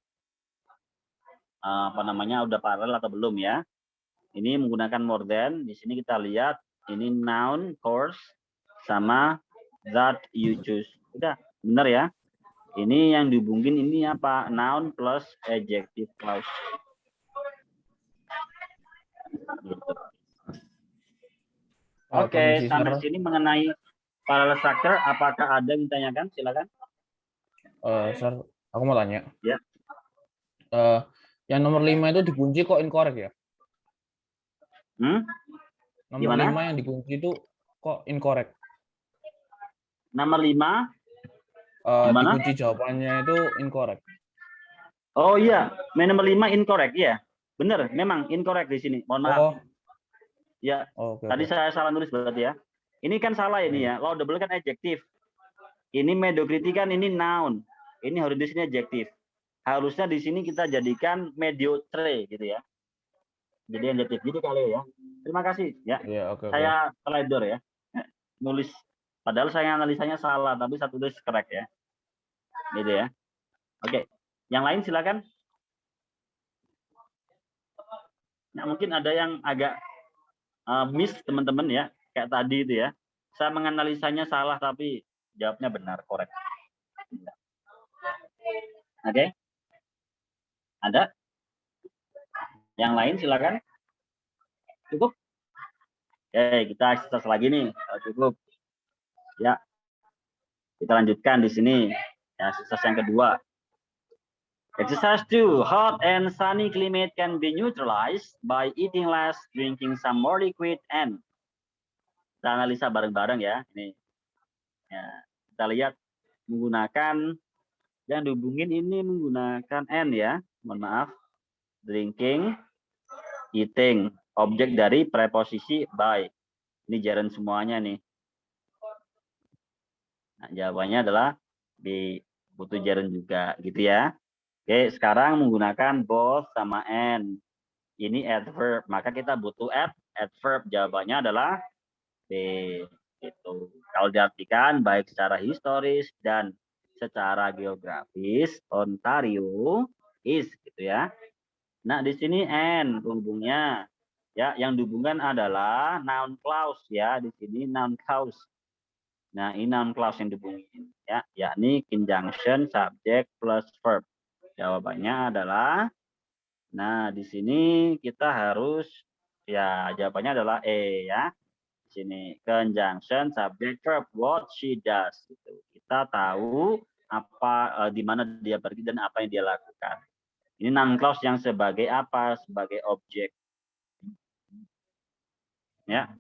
Udah paralel atau belum ya. Ini menggunakan more than. Di sini kita lihat ini noun, course, sama that you choose. Udah, benar ya. Ini yang dihubungin ini apa? Noun plus adjective clause. Gitu. Oke, sampai sini mengenai parallel structure, apakah ada yang ditanyakan? Silakan. Sir, aku mau tanya. Ya. Yang nomor 5 itu dikunci kok incorrect ya? Nomor Gimana? 5 yang dikunci itu kok incorrect? Nomor 5? Dikunci jawabannya itu incorrect. Oh iya, nomor 5 incorrect ya. Benar, memang incorrect di sini. Mohon maaf. Ya. Tadi saya salah nulis berarti ya. Ini kan salah ini ya. Kalau double kan adjektif. Ini mediocrity kan ini noun. Ini harus di sini adjektif. Harusnya di sini kita jadikan mediocre gitu ya. Jadi adjektif gitu kali ya. Terima kasih ya. Saya teledor ya. Nulis padahal saya analisanya salah tapi saya tulis correct ya. Gitu ya. Oke. Yang lain silakan. Nah, mungkin ada yang agak miss teman-teman ya. Kayak tadi itu ya. Saya menganalisanya salah tapi jawabnya benar, correct. Oke. Ada? Yang lain silakan. Cukup? Oke, kita exercise lagi nih. Cukup. Ya. Kita lanjutkan di sini. Ya, exercise yang kedua. Exercise 2. Hot and sunny climate can be neutralized by eating less, drinking some more liquid, and kita analisa bareng-bareng ya. Ini. Ya, kita lihat menggunakan yang dihubungin ini menggunakan and ya. Mohon maaf. Drinking, eating, objek dari preposisi by. Ini gerund semuanya nih. Nah, jawabannya adalah B, butuh gerund juga gitu ya. Oke, sekarang menggunakan both sama and. Ini adverb, maka kita butuh adverb. Jawabannya adalah B. Gitu. Kalau diartikan baik secara historis dan secara geografis, Ontario is gitu ya. Nah, di sini and penghubungnya ya, yang dihubungkan adalah noun clause ya, di sini noun clause. Nah, ini noun clause yang dihubungin ya, yakni conjunction subject plus verb. Jawabannya adalah nah, di sini kita harus ya jawabannya adalah E ya. Di sini conjunction subject verb what she does gitu. Kita tahu apa di mana dia pergi dan apa yang dia lakukan. Ini noun clause yang sebagai apa? Sebagai objek. Ya.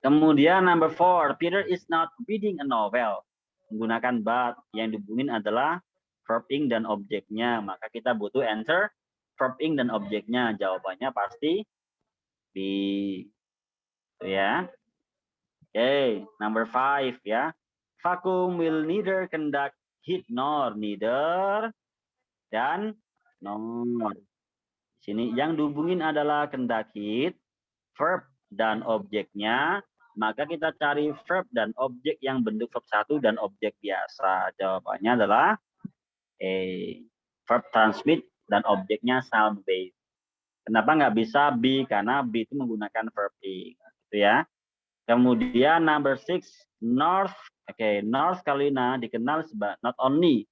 Kemudian number 4, Peter is not reading a novel. Menggunakan but, yang dihubungin adalah verb ing dan objeknya. Maka kita butuh answer verb ing dan objeknya. Jawabannya pasti B. Ya. Oke, number 5 ya. Vacuum will neither conduct heat nor neither dan nor. Sini yang dihubungin adalah conduct heat, verb dan objeknya. Maka kita cari verb dan objek yang bentuk verb 1 dan objek biasa. Jawabannya adalah verb transmit dan objeknya sound based. Kenapa nggak bisa B? Karena B itu menggunakan verb ing. Gitu ya. Kemudian number 6, North. Oke, North Carolina dikenal sebagai not only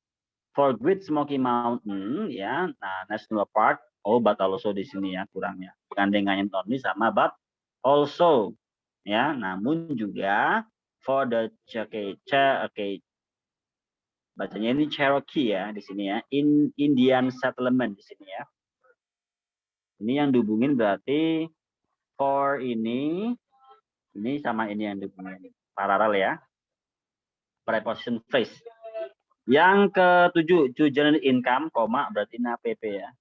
for Great Smoky Mountain, ya, nah, National Park. Oh, but also di sini ya kurangnya. Gandengannya not only sama but also, ya, namun juga for the bacanya ini Cherokee ya di sini ya, Indian settlement di sini ya. Ini yang dihubungin berarti for ini sama ini yang dihubungin paralel ya. Preposition phrase. Yang ketujuh, to generate income, koma berarti ini APP ya.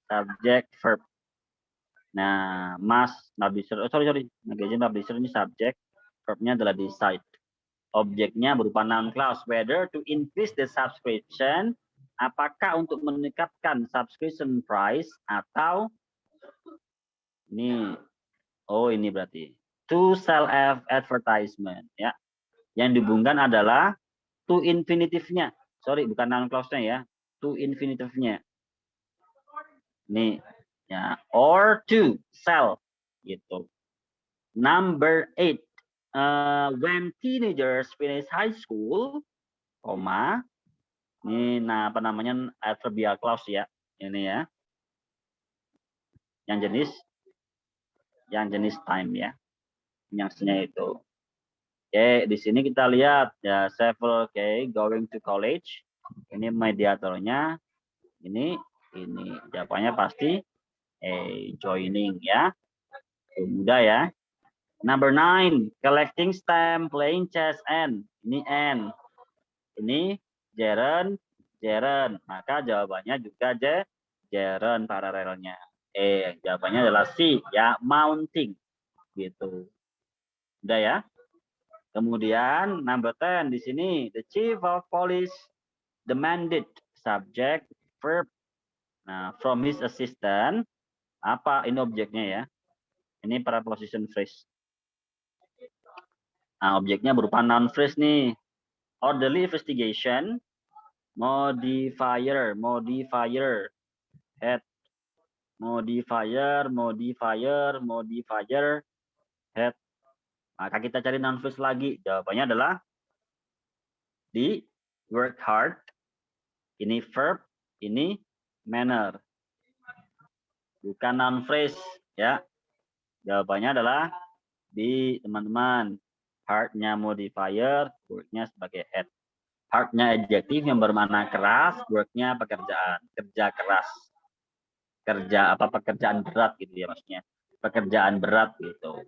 Subject verb. Nah, must publisher, magazine publisher ini subject, verbnya adalah decide. Objeknya berupa noun clause, whether to increase the subscription, apakah untuk meningkatkan subscription price atau ini, oh ini berarti to sell advertisement ya. Yang dihubungkan adalah to infinitive-nya. Sorry, bukan noun clause-nya ya. To infinitive-nya. Nih, ya, or to sell gitu. Number 8. When teenagers finish high school, koma, ini nah apa namanya adverbial clause ya. Ini ya. Yang jenis time ya. Yang itu. Oke, di sini kita lihat ya several going to college. Ini mediatornya. Ini jawabannya pasti joining ya. Mudah ya. Number 9, collecting stamp, playing chess, and ini N. Ini Jeren. Maka jawabannya juga Jeren paralelnya. Jawabannya adalah C ya, mounting gitu. Udah ya. Kemudian number 10 di sini, the chief of police demanded subject verb. Nah, from his assistant, apa ini objeknya ya? Ini preposition phrase. Nah, objeknya berupa noun phrase nih. Orderly investigation, modifier, head, modifier, head. Maka kita cari noun phrase lagi. Jawabannya adalah di work hard. Ini verb, ini manner. Bukan noun phrase ya. Jawabannya adalah di teman-teman. Hard-nya modifier, work-nya sebagai head. Hard-nya adjektif yang bermakna keras, work-nya pekerjaan, kerja keras. Pekerjaan berat gitu ya maksudnya. Pekerjaan berat gitu.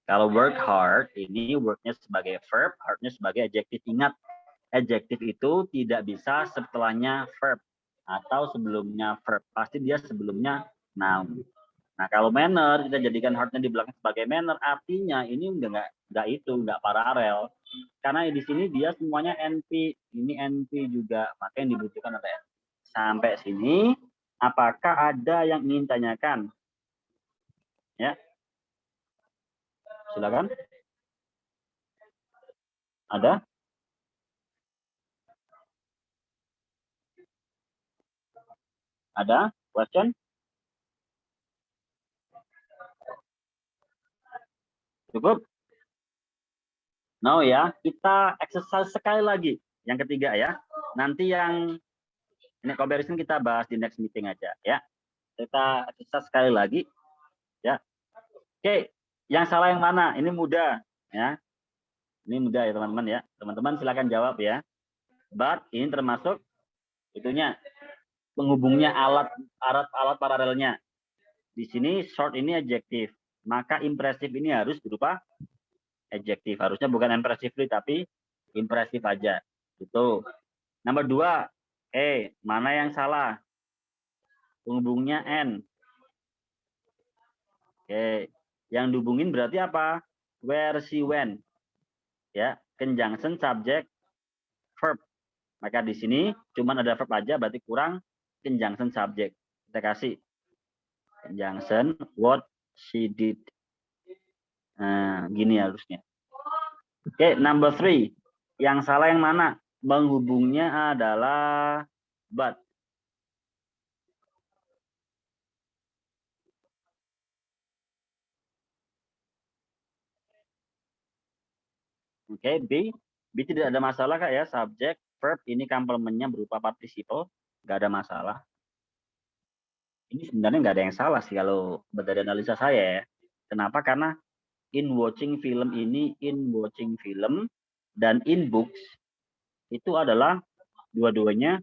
Kalau work hard, ini work-nya sebagai verb, hard-nya sebagai adjektif. Ingat, adjektif itu tidak bisa setelahnya verb atau sebelumnya verb. Pasti dia sebelumnya noun. Nah, kalau manner kita jadikan hard-nya di belakang sebagai manner, artinya ini nggak paralel. Karena di sini dia semuanya NP, ini NP juga, maka yang dibutuhkan adalah NP. Sampai sini, apakah ada yang ingin tanyakan? Ya, silakan. Ada? Ada? Question? Cukup? No ya, kita exercise sekali lagi. Yang ketiga ya. Nanti yang ini comparison kita bahas di next meeting aja ya. Kita exercise sekali lagi ya. Oke, yang salah yang mana? Ini mudah ya. Ini mudah ya teman-teman ya. Teman-teman silakan jawab ya. But ini termasuk itunya penghubungnya alat paralelnya. Di sini short ini adjektif. Maka impresif ini harus berupa adjektif. Harusnya bukan impressively tapi impresif aja. Itu. Nomor 2. Mana yang salah? Penghubungnya N. Oke. Yang dihubungin berarti apa? Where, she, when. Ya, conjunction subject verb. Maka di sini cuma ada verb aja berarti kurang conjunction subject. Kita kasih conjunction what she did. Nah, gini harusnya. Oke, number 3. Yang salah yang mana? Menghubungnya adalah but. Oke, B. B tidak ada masalah Kak ya, subjek, verb, ini complement-nya berupa participle, nggak ada masalah. Ini sebenarnya nggak ada yang salah sih kalau dari analisa saya ya. Kenapa? Karena in watching film ini, in watching film dan in books itu adalah dua-duanya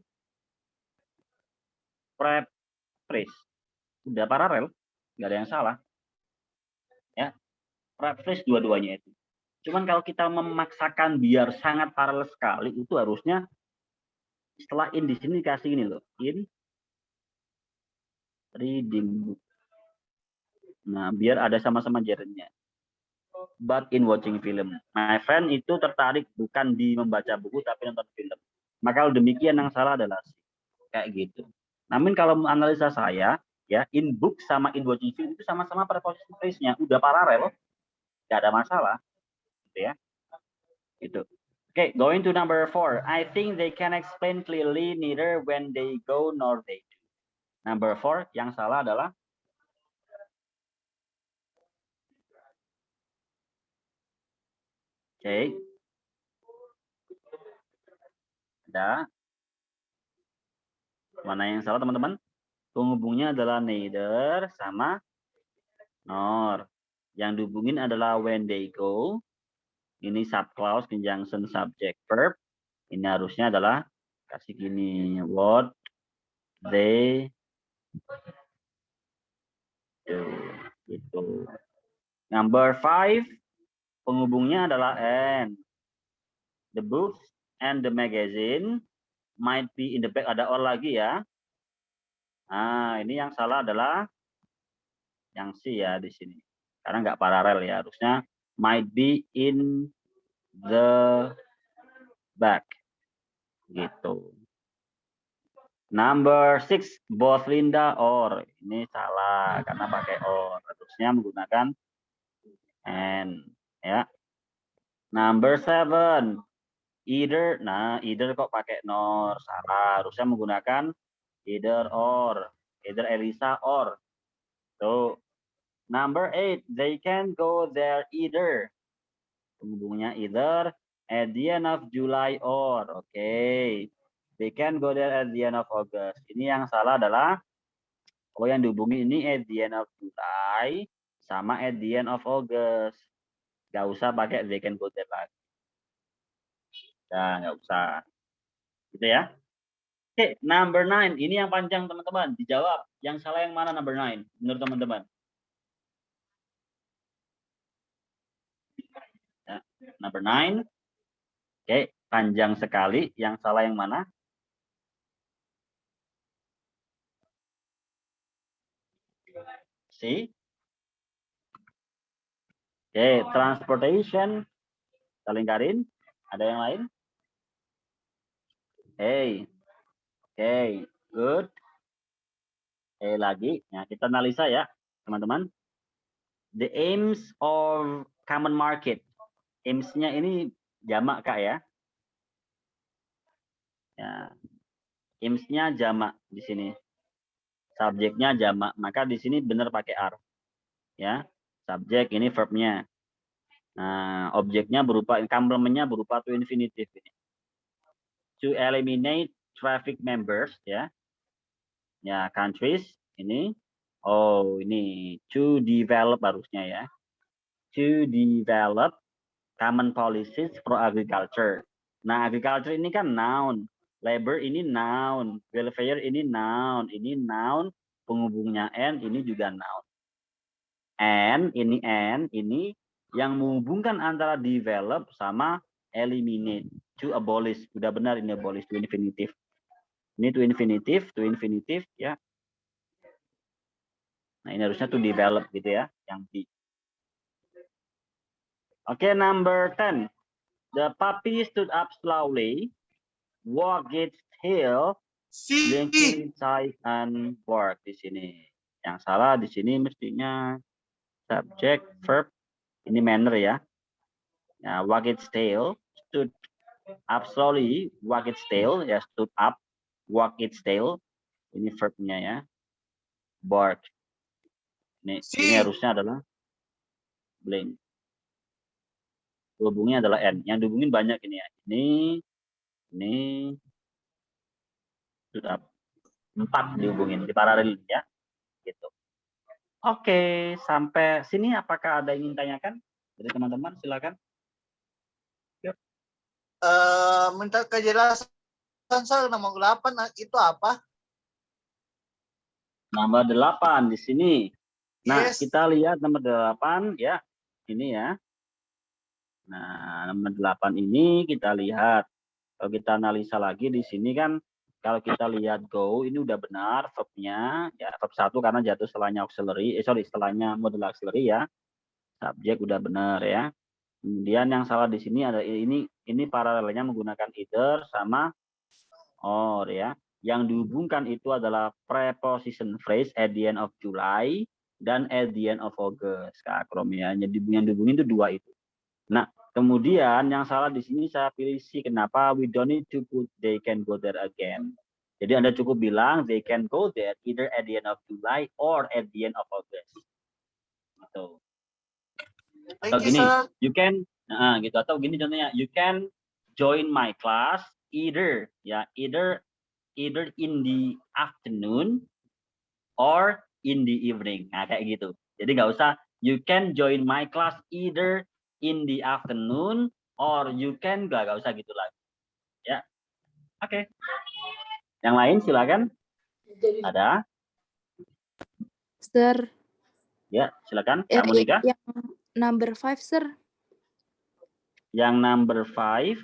prep phrase. Udah paralel, nggak ada yang salah. Ya, prep phrase dua-duanya itu. Cuman kalau kita memaksakan biar sangat paralel sekali, itu harusnya setelah in di sini dikasih ini loh, in reading book. Nah, biar ada sama-sama gerundnya. But in watching film. My friend itu tertarik bukan di membaca buku tapi nonton film. Maka kalau demikian yang salah adalah kayak gitu. Namun kalau analisa saya, ya in book sama in watching film itu sama-sama preposition phrase-nya udah paralel, nggak ada masalah, gitu ya. Gitu. Okay, going to number 4. I think they can explain clearly neither when they go nor they do. Number 4, yang salah adalah okay. Ada. Mana yang salah teman-teman? Penghubungnya adalah neither sama nor. Yang dihubungin adalah when they go. Ini subclause conjunction subject verb. Ini harusnya adalah kasih gini, what they do. Gitu. Number 5, penghubungnya adalah and. The books and the magazine might be in the back. Ada or lagi ya. Nah, ini yang salah adalah yang C ya di sini. Karena nggak paralel ya. Harusnya might be in the back. Gitu. Number 6, both Linda or. Ini salah karena pakai or. Harusnya menggunakan and. Ya. Number 7, either. Nah, either kok pakai nor. Salah. Harusnya menggunakan either or. Either Elisa or. So, number 8, they can go there either. Penghubungnya either at the end of July or. Oke. They can go there at the end of August. Ini yang salah adalah yang dihubungi ini at the end of July sama at the end of August. Gak usah pakai they can go there lagi. Nah, nggak usah. Gitu ya. Oke, number 9. Ini yang panjang teman-teman. Dijawab. Yang salah yang mana number 9? Menurut teman-teman. Ya, number 9. Oke, panjang sekali. Yang salah yang mana? C. Oke, transportation. Kalingkarin. Ada yang lain? Hey. Oke, good. Lagi. Nah, kita analisa ya, teman-teman. The aims of common market. Aims-nya ini jamak Kak ya. Ya. Aims-nya jamak di sini. Subjeknya jamak, maka di sini benar pakai are. Ya. Subjek ini verb-nya. Nah, objeknya berupa complement-nya berupa to infinitive ini. To eliminate traffic members ya. Ya, countries ini. Oh, ini to develop harusnya ya. To develop common policies for agriculture. Nah, agriculture ini kan noun. Labor ini noun. Welfare ini noun. Ini noun. Penghubungnya and, ini juga noun. And ini yang menghubungkan antara develop sama eliminate. To abolish. Sudah benar ini abolish, to infinitive. Ini to infinitive ya. Nah, ini harusnya to develop gitu ya, yang B. Oke, number 10. The puppy stood up slowly, wagged its tail, blinking its eyes and barked di sini. Yang salah di sini mestinya subject, verb, ini manner ya. Ya, wagged its tail, stood up slowly, wagged its tail, ya stood up, wagged its tail, ini verbnya ya. Bark. Ini harusnya adalah blink. hubungnya adalah N. Yang dihubungin banyak ini ya. Ini sudah 4 dihubungin, di paralel ya. Gitu. Oke, sampai sini apakah ada yang ingin tanyakan dari teman-teman? Silakan. Minta kejelasan Sir, nomor 8 itu apa? Nomor 8 di sini. Nah, Yes. kita lihat nomor 8 ya. Ini ya. Nah, nomor 8 ini kita lihat. Kalau kita analisa lagi di sini kan, kalau kita lihat go, ini udah benar verbnya. Ya, verb 1 karena jatuh setelahnya auxiliary. Setelahnya modal auxiliary ya. Subjek udah benar ya. Kemudian yang salah di sini ada ini paralelnya menggunakan either sama or ya. Yang dihubungkan itu adalah preposition phrase at the end of July dan at the end of August. Kak Krom ya. Jadi yang dihubungin itu 2 itu. Nah, kemudian yang salah di sini saya pilih C. Kenapa? We don't need to put they can go there again. Jadi Anda cukup bilang they can go there either at the end of July or at the end of August. Gitu. Atau Thank you, gini, Sir. you can gitu, atau gini contohnya, you can join my class either in the afternoon or in the evening. Nah, kayak gitu. Jadi nggak usah you can join my class either in the afternoon or you can nggak usah gitu lagi. Ya. Oke. Yang lain silakan. Ada? Sir, Ya, silakan Kak Monika. yang number 5, Sir. Yang number 5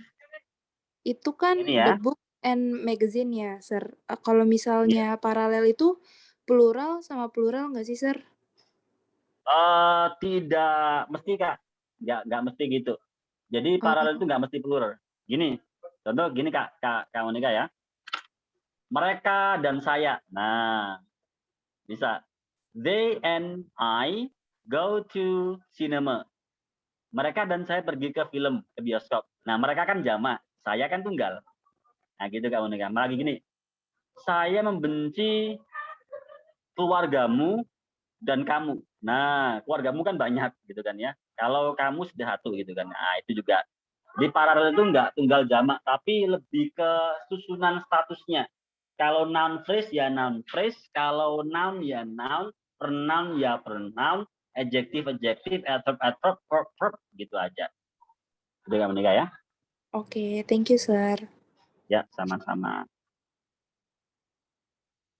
Itu kan ini ya. the book and magazine ya, Sir. Kalau misalnya paralel itu plural sama plural nggak sih, Sir? Tidak mesti Kak. Nggak mesti gitu. Jadi paralel itu nggak mesti plural. Gini, contoh gini Kak Monika ya. Mereka dan saya. Nah, bisa. They and I go to cinema. Mereka dan saya pergi ke film, ke bioskop. Nah, mereka kan jamak, saya kan tunggal. Nah, gitu Kak Monika. Lagi gini. Saya membenci keluargamu dan kamu. Nah, keluargamu kan banyak gitu kan ya. Kalau kamu sudah satu gitu kan. Nah, itu juga. Di paralel itu enggak tunggal jamak, tapi lebih ke susunan statusnya. Kalau noun phrase ya noun phrase, kalau noun ya noun, pronoun ya pronoun, adjective, adverb, verb, gitu aja. Udah Kak Monika ya? Oke, thank you, Sir. Ya, sama-sama.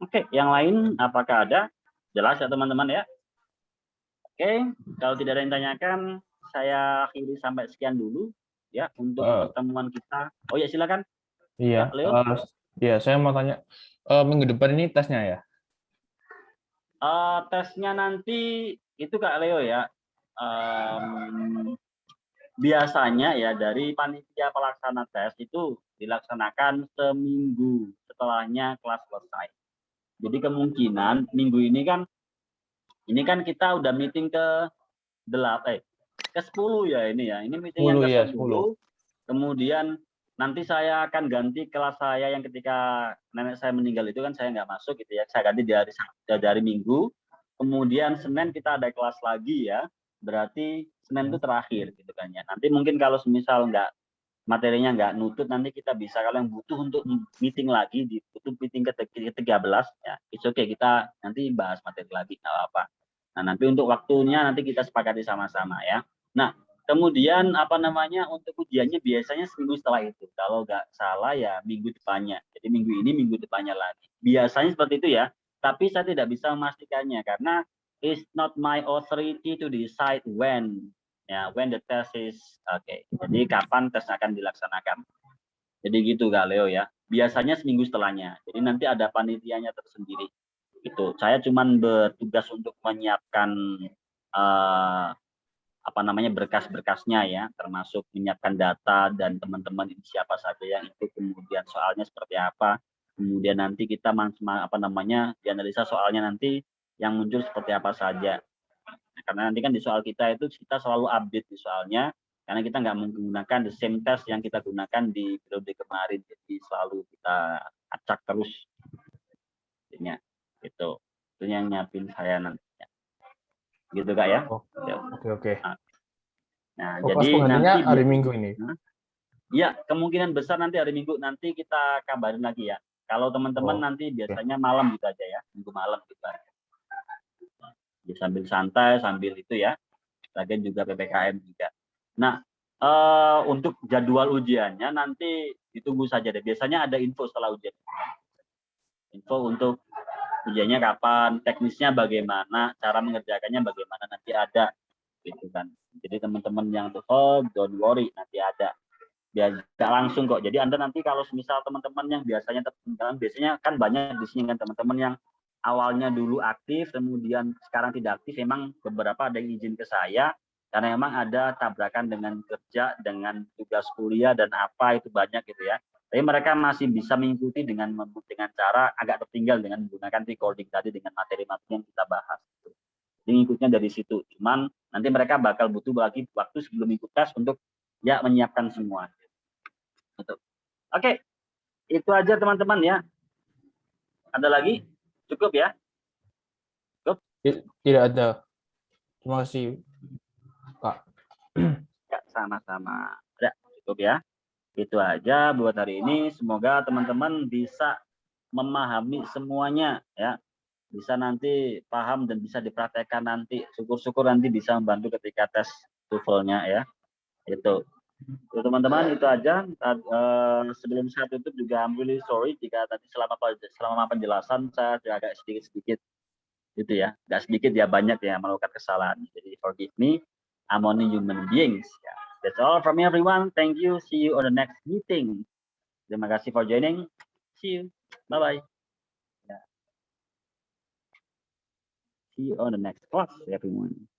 Oke, yang lain apakah ada? Jelas ya teman-teman ya? Oke, kalau tidak ada yang tanyakan, saya akhiri sampai sekian dulu ya untuk pertemuan kita. Oh ya, silakan. Iya, Ya, Leo. ya saya mau tanya, minggu depan ini tesnya ya? Tesnya nanti itu Kak Leo ya. Biasanya ya dari panitia pelaksana tes itu dilaksanakan seminggu setelahnya kelas selesai. Jadi kemungkinan minggu ini kan kita udah meeting ke 10 ya ini ya. Ini meeting yang 10 ya, ke-10. 10. Kemudian nanti saya akan ganti kelas saya yang ketika nenek saya meninggal itu kan saya nggak masuk gitu ya. Saya ganti dari Minggu. Kemudian Senin kita ada kelas lagi ya. Berarti Senin itu terakhir gitu kan ya. Nanti mungkin kalau semisal materinya nggak nutut, nanti kita bisa kalau yang butuh untuk meeting lagi, butuh meeting ke-13 ya. It's okay, kita nanti bahas materi lagi nggak apa-apa. Nah, nanti untuk waktunya nanti kita sepakati sama-sama ya. Nah, kemudian untuk ujiannya biasanya seminggu setelah itu. Kalau nggak salah ya minggu depannya. Jadi minggu ini, minggu depannya lagi. Biasanya seperti itu ya. Tapi saya tidak bisa memastikannya karena it's not my authority to decide when the test is okay. Jadi kapan tes akan dilaksanakan. Jadi gitu Kak Leo ya. Biasanya seminggu setelahnya. Jadi nanti ada panitianya tersendiri. Itu saya cuman bertugas untuk menyiapkan berkas-berkasnya ya, termasuk menyiapkan data dan teman-teman ini siapa saja yang ikut, kemudian soalnya seperti apa, kemudian nanti kita dianalisa soalnya nanti yang muncul seperti apa saja. Karena nanti kan di soal kita itu kita selalu update di soalnya, karena kita nggak menggunakan the same test yang kita gunakan di periode kemarin, jadi selalu kita acak terus. Itu yang nyiapin saya nantinya. Gitu Kak ya. Oke. Nah, Oh, kelas jadi penggantinya nanti hari Minggu ini. ya, kemungkinan besar nanti hari Minggu nanti kita kabarin lagi ya. Kalau teman-teman Oh, nanti biasanya malam gitu aja ya, Minggu malam gitu aja. Ya, sambil santai, sambil itu ya. Lagian juga PPKM juga. Nah, untuk jadwal ujiannya nanti ditunggu saja deh. Biasanya ada info setelah ujian. Info untuk ujiannya kapan, teknisnya bagaimana, cara mengerjakannya bagaimana nanti ada gitu kan. Jadi teman-teman yang tuh, oh don't worry, nanti ada. Biar nggak langsung kok. Jadi Anda nanti kalau misal teman-teman yang biasanya tertinggal, biasanya kan banyak di sini kan teman-teman yang awalnya dulu aktif, kemudian sekarang tidak aktif. Memang beberapa ada yang izin ke saya, karena memang ada tabrakan dengan kerja, dengan tugas kuliah dan apa itu banyak gitu ya. Tapi mereka masih bisa mengikuti dengan cara agak tertinggal dengan menggunakan recording tadi dengan materi-materi yang kita bahas. Jadi ngikutnya dari situ. Cuman nanti mereka bakal butuh lagi waktu sebelum ikut tes untuk ya menyiapkan semua. Oke, itu aja teman-teman ya. Ada lagi? Cukup ya? Cukup? Tidak ada. Terima kasih, Kak. Ya, sama-sama. Ya, cukup ya. Itu aja buat hari ini. Semoga teman-teman bisa memahami semuanya ya. Bisa nanti paham dan bisa dipraktekkan nanti. Syukur-syukur nanti bisa membantu ketika tes TOEFL-nya ya. Itu. Teman-teman itu aja. Sebelum saya tutup juga I'm really sorry jika tadi selama penjelasan saya agak sedikit itu ya, nggak sedikit ya, banyak ya melakukan kesalahan. Jadi forgive me, I'm only human beings. That's all from me everyone. Thank you. See you on the next meeting. Terima kasih for joining. See you. Bye bye. See you on the next class everyone.